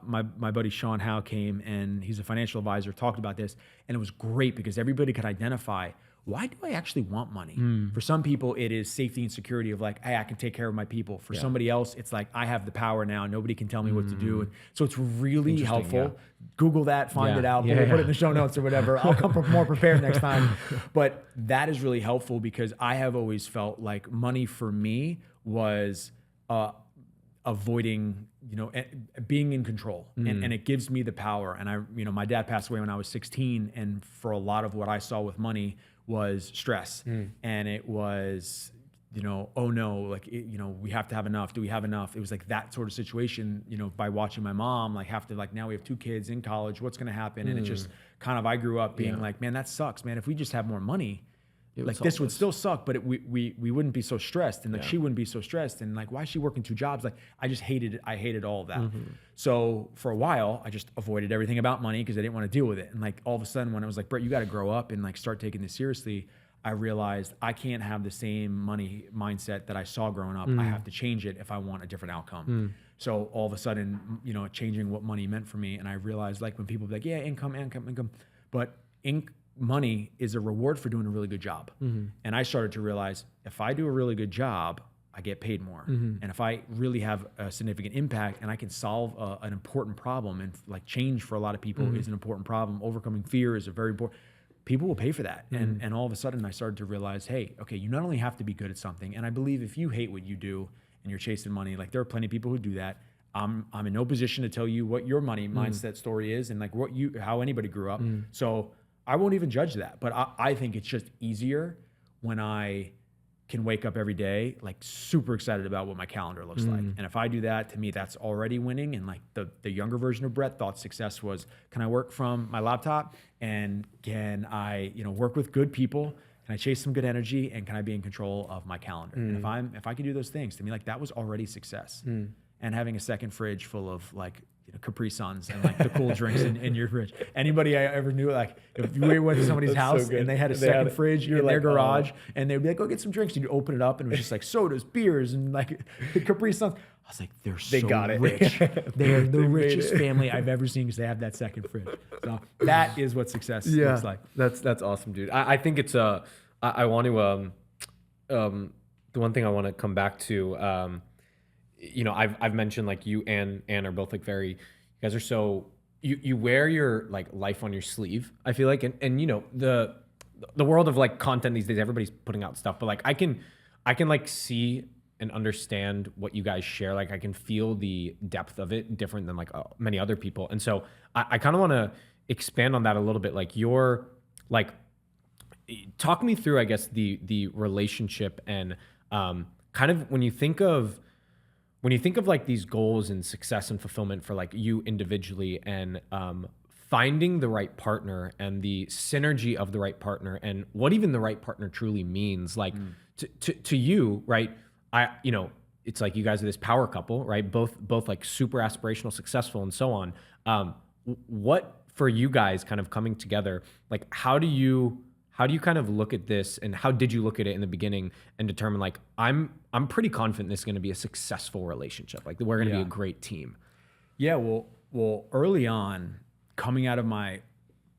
my buddy Shaun Howe came and he's a financial advisor, talked about this, and it was great because everybody could identify, why do I actually want money? For some people, it is safety and security of like, hey, I can take care of my people. For somebody else, it's like, I have the power now. Nobody can tell me what to do. And so it's really helpful. Google that, find it out, put it in the show notes or whatever. I'll come more prepared next time. But that is really helpful because I have always felt like money for me was avoiding, you know, being in control, and it gives me the power. And my dad passed away when I was 16, and for a lot of what I saw with money was stress, and it was, you know, oh no, like, we have to have enough. Do we have enough? It was like that sort of situation, you know, by watching my mom, like, have to, like, now we have 2 kids in college, what's going to happen? And it just kind of, I grew up being like, man, that sucks, man. If we just have more money, like, this would still suck, but we wouldn't be so stressed, and like she wouldn't be so stressed, and like, why is she working 2 jobs? Like, I just hated it. I hated all of that. So for a while, I just avoided everything about money because I didn't want to deal with it. And like, all of a sudden, when I was like, Brett, you got to grow up and like start taking this seriously, I realized I can't have the same money mindset that I saw growing up. I have to change it if I want a different outcome. So all of a sudden, you know, changing what money meant for me, and I realized, like, when people be like, yeah, income, but money is a reward for doing a really good job. And I started to realize, if I do a really good job, I get paid more. And if I really have a significant impact and I can solve an important problem, and like, change for a lot of people is an important problem, overcoming fear is a very important, people will pay for that. And all of a sudden I started to realize, hey, okay, you not only have to be good at something, and I believe if you hate what you do and you're chasing money, like, there are plenty of people who do that. I'm in no position to tell you what your money mindset story is and like how anybody grew up. So I won't even judge that, but I think it's just easier when I can wake up every day like super excited about what my calendar looks like. And if I do that, to me, that's already winning. And like, the younger version of Brett thought success was, can I work from my laptop, and can I, you know, work with good people? Can I chase some good energy, and can I be in control of my calendar? And if I can do those things, to me, like, that was already success. And having a second fridge full of like, you know, Capri Suns and like the cool drinks in your fridge. Anybody I ever knew, like, if we went to somebody's house and they had a second fridge in their garage, and they'd be like, go get some drinks, and you open it up and it was just like sodas, beers, and like Capri Suns. I was like, they got it. Rich. They're the richest family I've ever seen because they have that second fridge. So that is what success looks like. That's awesome, dude. I think it's I want to the one thing I want to come back to, you know, I've mentioned, like, you and Ann are both like you guys are so, you wear your like life on your sleeve, I feel like, and you know, the world of like content these days, everybody's putting out stuff, but like, I can like see and understand what you guys share. Like, I can feel the depth of it different than like many other people. And so I kind of want to expand on that a little bit. Like, you're like, talk me through, I guess, the relationship and kind of when you think of like these goals and success and fulfillment for like you individually, and finding the right partner and the synergy of the right partner, and what even the right partner truly means, like to you, right? You know, it's like you guys are this power couple, right? Both like super aspirational, successful, and so on. What for you guys kind of coming together, like how do you kind of look at this, and how did you look at it in the beginning and determine like, I'm pretty confident this is going to be a successful relationship. Like we're going to be a great team. Yeah. Well, early on, coming out of my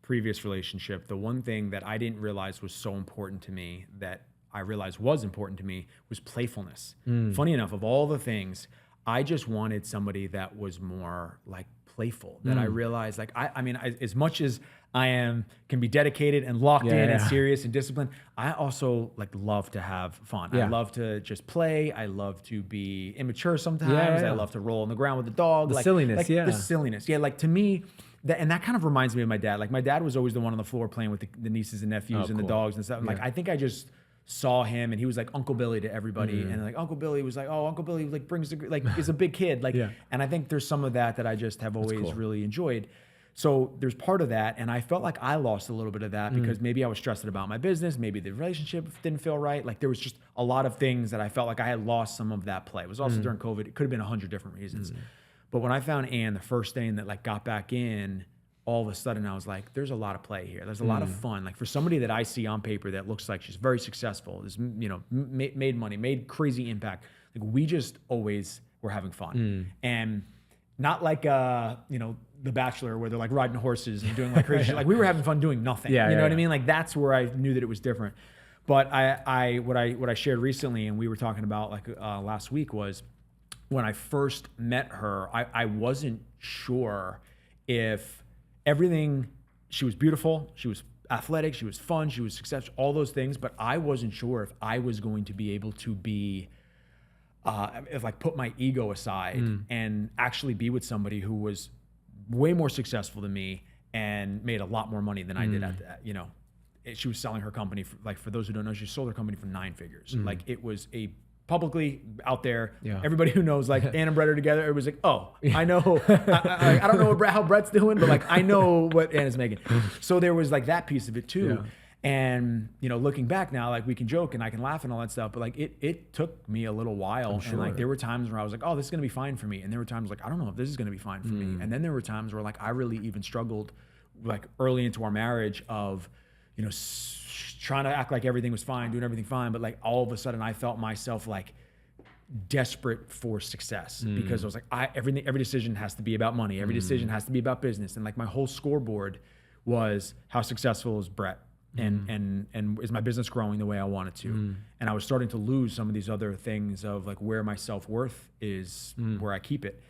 previous relationship, the one thing that I didn't realize was so important to me that I realized was important to me was playfulness. Funny enough, of all the things, I just wanted somebody that was more like playful, that I realized like, I mean, as much as can be dedicated and locked in and serious and disciplined, I also like love to have fun. I love to just play. I love to be immature sometimes. I love to roll on the ground with the dog. The silliness. The silliness. Yeah. Like to me, and that kind of reminds me of my dad. Like my dad was always the one on the floor playing with the nieces and nephews and the dogs and stuff. And like, I think I just saw him, and he was like Uncle Billy to everybody. And like Uncle Billy was like, oh, Uncle Billy like brings the, like is a big kid. Like, and I think there's some of that I just have always really enjoyed. So there's part of that. And I felt like I lost a little bit of that because maybe I was stressed about my business. Maybe the relationship didn't feel right. Like there was just a lot of things that I felt like I had lost some of that play. It was also during COVID. It could have been 100 different reasons. But when I found Anne, the first thing that like got back in, all of a sudden I was like, there's a lot of play here. There's a lot of fun. Like for somebody that I see on paper that looks like she's very successful, is, you know, made money, made crazy impact. Like we just always were having fun. And not like, you know, The Bachelor where they're like riding horses and doing like crazy shit. Like we were having fun doing nothing. You know what I mean? Like that's where I knew that it was different. But what I shared recently, and we were talking about like last week, was when I first met her, I wasn't sure if everything, she was beautiful, she was athletic, she was fun, she was successful, all those things, but I wasn't sure if I was going to be able to be, if like put my ego aside and actually be with somebody who was way more successful than me and made a lot more money than I did at that, you know. She was selling her company, for those who don't know, she sold her company for 9 figures. Like it was a publicly out there. Everybody who knows, like Ann and Brett are together. It was like, oh, I know. I don't know how Brett's doing, but like I know what Ann is making. So there was like that piece of it too. And you know, looking back now, like we can joke and I can laugh and all that stuff, but like it took me a little while. And like there were times where I was like, oh, this is gonna be fine for me. And there were times like, I don't know if this is gonna be fine for me. And then there were times where like I really even struggled, like early into our marriage, of, you know, trying to act like everything was fine, doing everything fine, but like all of a sudden I felt myself like desperate for success because I was like, every decision has to be about money. Every decision has to be about business. And like my whole scoreboard was how successful is Brett and is my business growing the way I want it to? And I was starting to lose some of these other things of like where my self-worth is, where I keep it.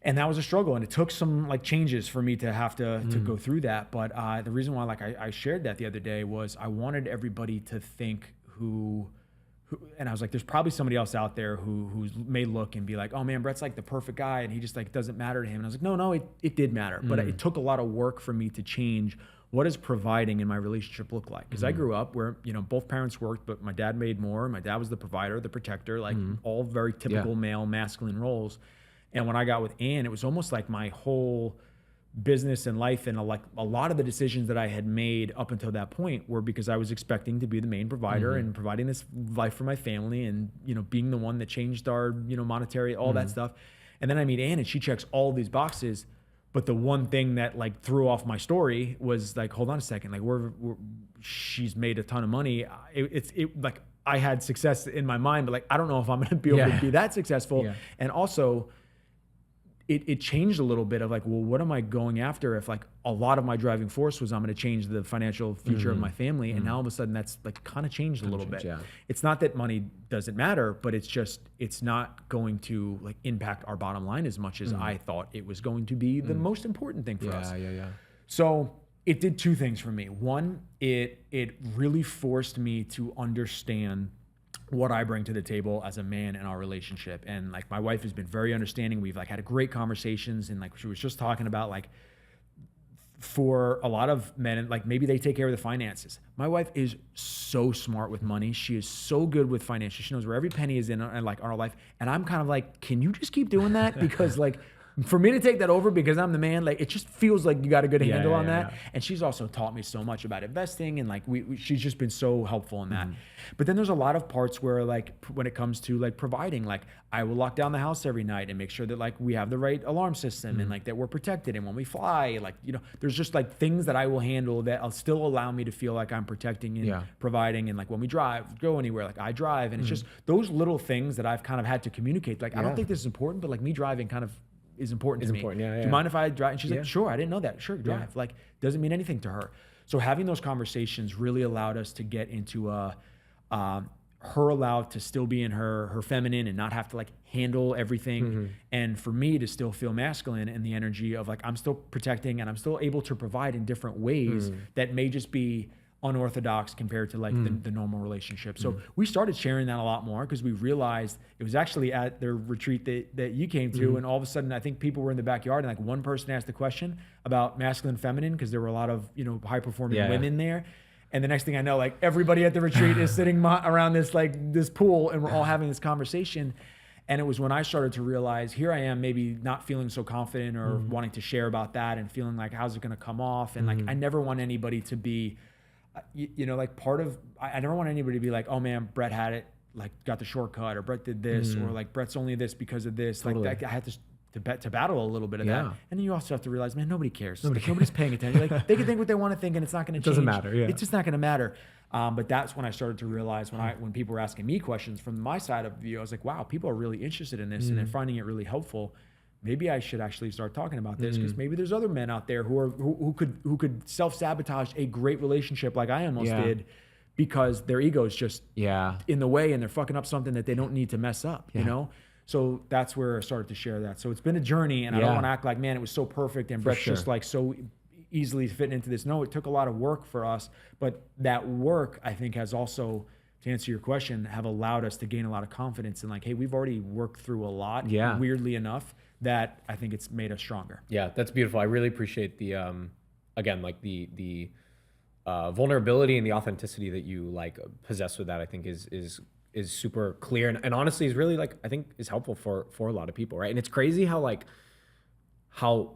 And that was a struggle, and it took some like changes for me to have to go through that. But the reason why like I shared that the other day was I wanted everybody to think who, and I was like, there's probably somebody else out there who may look and be like, oh man, Brett's like the perfect guy, and he just like doesn't matter to him. And I was like, no, it did matter, but it took a lot of work for me to change what does providing in my relationship look like? Because I grew up where, you know, both parents worked, but my dad made more. My dad was the provider, the protector, like all very typical male masculine roles. And when I got with Ann, it was almost like my whole business and life and like a lot of the decisions that I had made up until that point were because I was expecting to be the main provider and providing this life for my family and, you know, being the one that changed our, you know, monetary, all that stuff. And then I meet Ann and she checks all these boxes. But the one thing that like threw off my story was like, hold on a second, like she's made a ton of money. It like I had success in my mind, but like, I don't know if I'm going to be able to be that successful. And also, it changed a little bit of like, well, what am I going after if like a lot of my driving force was I'm going to change the financial future of my family. And now all of a sudden that's like kind of changed a little bit. It's not that money doesn't matter, but it's just, it's not going to like impact our bottom line as much as I thought it was going to be the most important thing for us. So it did 2 things for me. One, it really forced me to understand what I bring to the table as a man in our relationship. And like my wife has been very understanding. We've like had great conversations, and like she was just talking about like for a lot of men, like maybe they take care of the finances. My wife is so smart with money. She is so good with finances. She knows where every penny is in like our life. And I'm kind of like, can you just keep doing that? Because like for me to take that over because I'm the man, like it just feels like you got a good handle on that. Yeah. And she's also taught me so much about investing, and like she's just been so helpful in that. But then there's a lot of parts where like when it comes to like providing, like I will lock down the house every night and make sure that like we have the right alarm system and like that we're protected. And when we fly, like, you know, there's just like things that I will handle that will still allow me to feel like I'm protecting and providing. And like when we go anywhere, like I drive, and it's just those little things that I've kind of had to communicate. Like, I don't think this is important, but like me driving kind of is important to me. Do you mind if I drive? And she's like, sure, I didn't know that. Sure, drive. Like, doesn't mean anything to her. So having those conversations really allowed us to get into her allowed to still be in her feminine and not have to like handle everything. And for me to still feel masculine and the energy of like, I'm still protecting and I'm still able to provide in different ways that may just be unorthodox compared to like the normal relationship. So we started sharing that a lot more because we realized it was actually at the retreat that you came to, and all of a sudden I think people were in the backyard and like one person asked the question about masculine, feminine, because there were a lot of, you know, high performing women there. And the next thing I know, like everybody at the retreat is sitting around this pool, and we're all having this conversation. And it was when I started to realize, here I am, maybe not feeling so confident or wanting to share about that and feeling like, how's it going to come off? And like, I never want anybody to be, you know, like I never want anybody to be like, oh man, Brett had it, like got the shortcut, or Brett did this, or like Brett's only this because of this. Totally. Like I had to battle a little bit of that. And then you also have to realize, man, nobody cares. Nobody's paying attention. Like they can think what they want to think, and it's not going to change. It doesn't matter. Yeah. It's just not going to matter. But that's when I started to realize when people were asking me questions from my side of the view, I was like, wow, people are really interested in this and they're finding it really helpful. Maybe I should actually start talking about this, because maybe there's other men out there who could self-sabotage a great relationship like I almost did, because their ego is just in the way and they're fucking up something that they don't need to mess up, you know? So that's where I started to share that. So it's been a journey, and I don't want to act like, man, it was so perfect and Brett's just like so easily fitting into this. No, it took a lot of work for us, but that work, I think, has also, to answer your question, have allowed us to gain a lot of confidence in like, hey, we've already worked through a lot, weirdly enough, that I think it's made us stronger. Yeah, that's beautiful. I really appreciate the, again, like the vulnerability and the authenticity that you like possess with that. I think is super clear, and honestly is really like, I think is helpful for a lot of people, right? And it's crazy how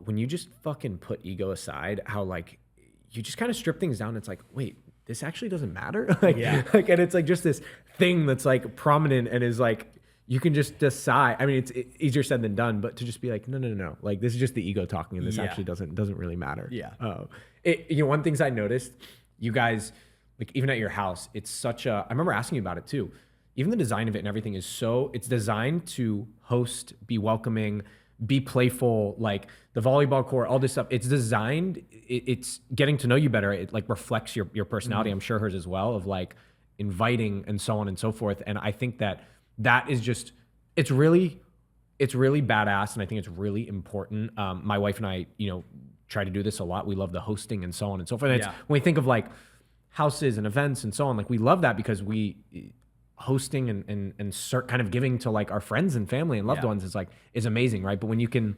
when you just fucking put ego aside, how like you just kind of strip things down. It's like, wait, this actually doesn't matter. Like, and it's like just this thing that's like prominent and is like, you can just decide. I mean, it's easier said than done, but to just be like, no. Like, this is just the ego talking, and this actually doesn't really matter. Yeah. You know, one things I noticed, you guys, like even at your house, it's such a, I remember asking you about it too. Even the design of it and everything is it's designed to host, be welcoming, be playful, like the volleyball court, all this stuff. It's designed, it's getting to know you better. It like reflects your personality. I'm sure hers as well, of like inviting and so on and so forth. And I think that is just, it's really badass. And I think it's really important. My wife and I, you know, try to do this a lot. We love the hosting and so on and so forth. And when we think of like houses and events and so on, like we love that because hosting and start kind of giving to like our friends and family and loved ones is amazing, right? But when you can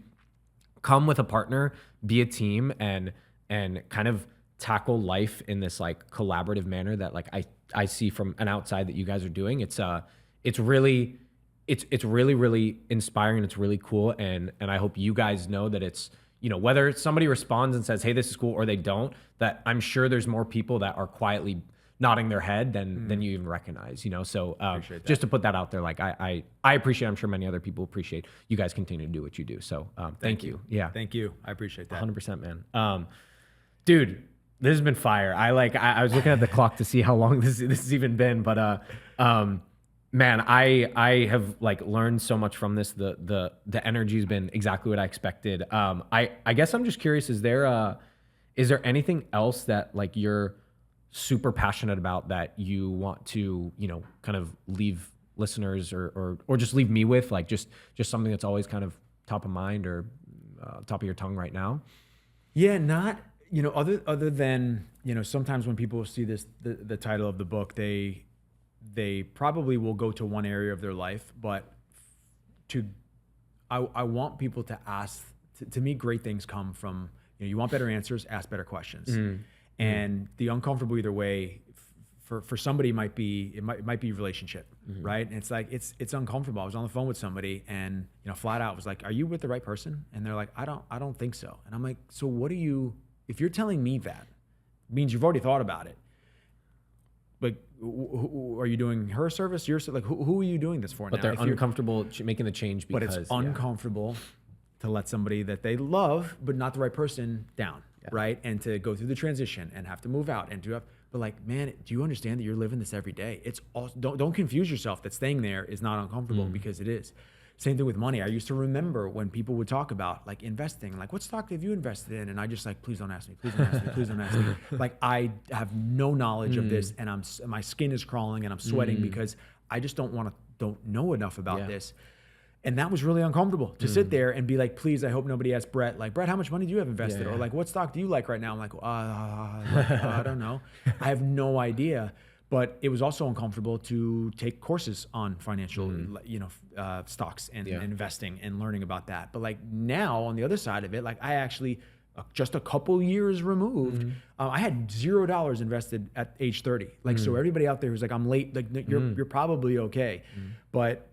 come with a partner, be a team, and kind of tackle life in this like collaborative manner that like I see from an outside that you guys are doing, it's really inspiring, and it's really cool, and I hope you guys know that it's, you know, whether somebody responds and says, hey, this is cool, or they don't, that I'm sure there's more people that are quietly nodding their head than you even recognize, you know? So just to put that out there, like I appreciate, I'm sure many other people appreciate you guys continue to do what you do. So thank you. Yeah. Thank you. I appreciate that. 100%, man. Dude, this has been fire. I was looking at the clock to see how long this has even been, but man, I have like learned so much from this. The energy's been exactly what I expected. I guess I'm just curious, is there anything else that like you're super passionate about that you want to, you know, kind of leave listeners or just leave me with, like just something that's always kind of top of mind or top of your tongue right now? Yeah, not, you know, other than, you know, sometimes when people see this, the title of the book, they probably will go to one area of their life, but I want people to ask, to me, great things come from, you know, you want better answers, ask better questions. And the uncomfortable either way for somebody might be relationship. right? And it's like, it's uncomfortable. I was on the phone with somebody and, flat out was like, are you with the right person? And they're like, I don't think so. And I'm like, so what if you're telling me that, it means you've already thought about it. But are you doing her service? Like, who are you doing this for? But now? they're uncomfortable making the change because. But it's uncomfortable to let somebody that they love, but not the right person, down, right? And to go through the transition and have to move out and but like, man, do you understand that you're living this every day? It's also, don't confuse yourself that staying there is not uncomfortable, because it is. Same thing with money. I used to remember when people would talk about like investing, like, what stock have you invested in? And I just like, please don't ask me, please don't ask me, please don't ask me. Like, I have no knowledge of this, and my skin is crawling and I'm sweating because I just don't know enough about this. And that was really uncomfortable to sit there and be like, please, I hope nobody asks Brett, like, Brett, how much money do you have invested? Or like, what stock do you like right now? I'm like, I don't know. I have no idea. But it was also uncomfortable to take courses on financial, stocks and investing and learning about that. But like now on the other side of it, like I actually, just a couple years removed, I had $0 invested at age 30. Like, so everybody out there who's like, I'm late, like you're probably okay. But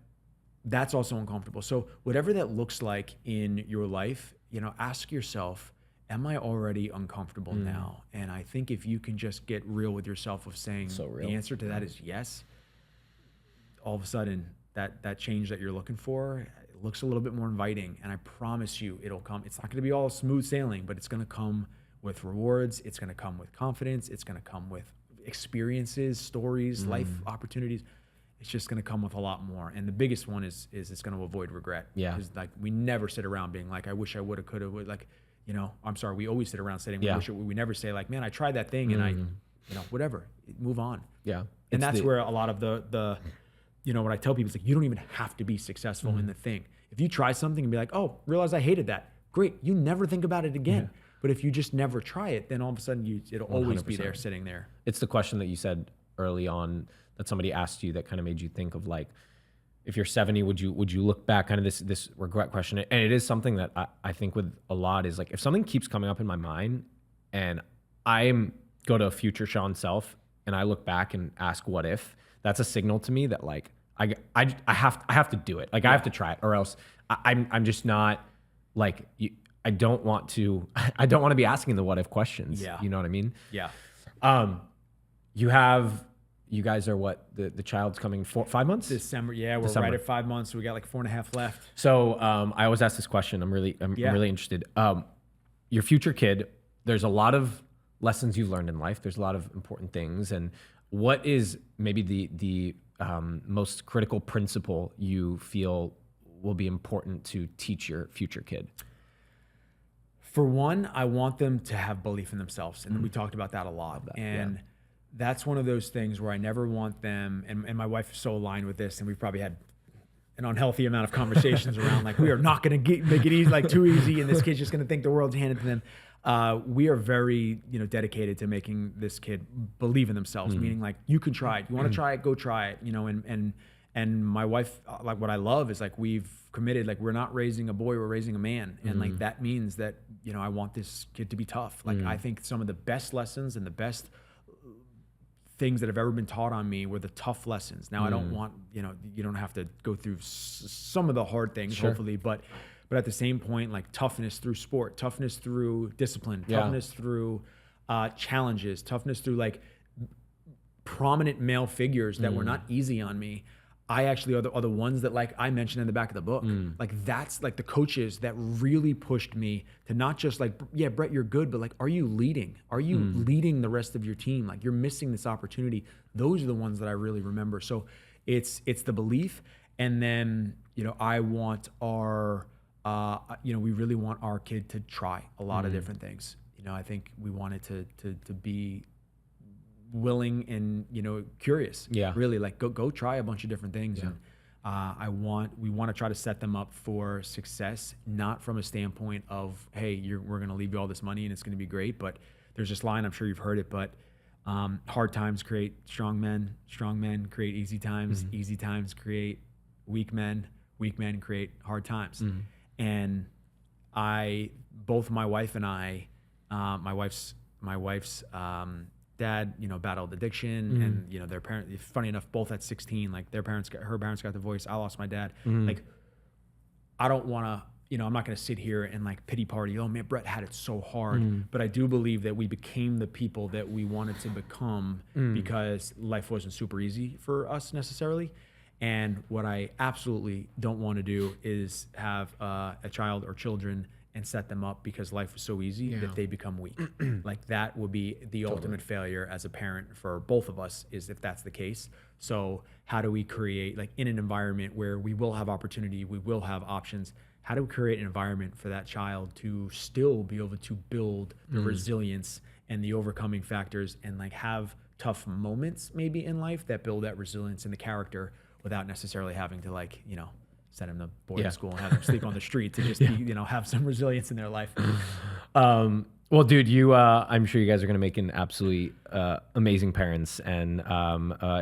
that's also uncomfortable. So whatever that looks like in your life, ask yourself, am I already uncomfortable now? And I think if you can just get real with yourself of saying the answer to that is yes, all of a sudden that change that you're looking for, it looks a little bit more inviting. And I promise you it'll come. It's not going to be all smooth sailing, but it's going to come with rewards. It's going to come with confidence. It's going to come with experiences, stories, life opportunities. It's just going to come with a lot more. And the biggest one is it's going to avoid regret. Yeah. Because like we never sit around being like, I wish I would have, could have, like, I'm sorry. We always sit around saying, we never say like, man, I tried that thing and I, whatever, move on. Yeah. And that's where a lot of the what I tell people is like, you don't even have to be successful in the thing. If you try something and be like, oh, realize I hated that. Great. You never think about it again. Yeah. But if you just never try it, then all of a sudden it'll always 100%. Be there sitting there. It's the question that you said early on that somebody asked you that kind of made you think of like, if you're 70, would you look back, kind of this regret question? And it is something that I think with a lot is like, if something keeps coming up in my mind and go to a future Shaun self and I look back and ask what if, that's a signal to me that like, I have to do it. Like I have to try it, or else I'm just not like, I don't want to be asking the what if questions. Yeah. You know what I mean? Yeah. You guys are what? The child's coming 5 months? December. Yeah, we're right at 5 months. So we got like 4.5 left. So I always ask this question. I'm really interested. Your future kid, there's a lot of lessons you've learned in life. There's a lot of important things. And what is maybe the most critical principle you feel will be important to teach your future kid? For one, I want them to have belief in themselves. And we talked about that a lot. That's one of those things where I never want them, and my wife is so aligned with this, and we've probably had an unhealthy amount of conversations around like, we are not going to make it easy, like too easy, and this kid's just going to think the world's handed to them. We are very, dedicated to making this kid believe in themselves, meaning like, you can try it. You want to try it, go try it, and my wife, like what I love is like, we've committed, like we're not raising a boy, we're raising a man. And like, that means that, I want this kid to be tough. Like I think some of the best lessons and the best things that have ever been taught on me were the tough lessons. Now I don't want, you don't have to go through some of the hard things, hopefully, but at the same point, like toughness through sport, toughness through discipline, toughness through challenges, toughness through like prominent male figures that were not easy on me. I actually are the ones that like I mentioned in the back of the book. Like that's like the coaches that really pushed me to not just like, yeah, Brett, you're good, but like, are you leading? Are you leading the rest of your team? Like you're missing this opportunity. Those are the ones that I really remember. So it's the belief. And then, I want our, we really want our kid to try a lot of different things. I think we want it to be willing and curious. Really like go try a bunch of different things. And we want to try to set them up for success, not from a standpoint of, hey, we're going to leave you all this money and it's going to be great. But there's this line, I'm sure you've heard it, but hard times create strong men create easy times, easy times create weak men create hard times. And both my wife and I, my wife's dad, battled addiction, and their parents. Funny enough, both at 16, like her parents got divorced. I lost my dad. Like, I don't want to. I'm not going to sit here and like pity party. Oh man, Brett had it so hard. But I do believe that we became the people that we wanted to become because life wasn't super easy for us necessarily. And what I absolutely don't want to do is have a child or children and set them up because life was so easy that they become weak. Like that would be the ultimate failure as a parent for both of us, is if that's the case. So how do we create, like, in an environment where we will have opportunity, we will have options, how do we create an environment for that child to still be able to build the resilience and the overcoming factors and like have tough moments maybe in life that build that resilience and the character without necessarily having to like, send them to boarding school and have them sleep on the street to just be, have some resilience in their life. Well, dude, I'm sure you guys are going to make an absolutely amazing parents, and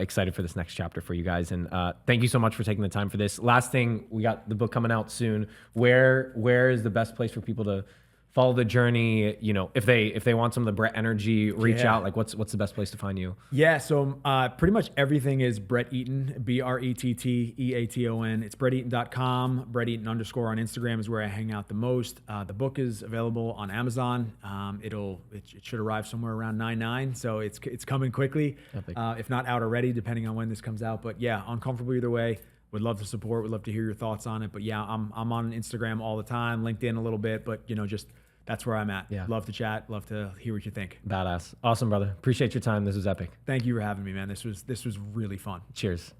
excited for this next chapter for you guys. And thank you so much for taking the time for this. Last thing, we got the book coming out soon. Where is the best place for people to follow the journey? If they want some of the Brett energy, reach out. Like, what's the best place to find you? Yeah, so pretty much everything is Brett Eaton, BRETTEATON. It's BrettEaton.com. Brett Eaton _ on Instagram is where I hang out the most. The book is available on Amazon. It should arrive somewhere around 9/9, so it's coming quickly. If not out already, depending on when this comes out. But yeah, uncomfortable either way. Would love to support. Would love to hear your thoughts on it. But yeah, I'm on Instagram all the time, LinkedIn a little bit, but just that's where I'm at. Yeah. Love to chat. Love to hear what you think. Badass. Awesome, brother. Appreciate your time. This was epic. Thank you for having me, man. This was really fun. Cheers.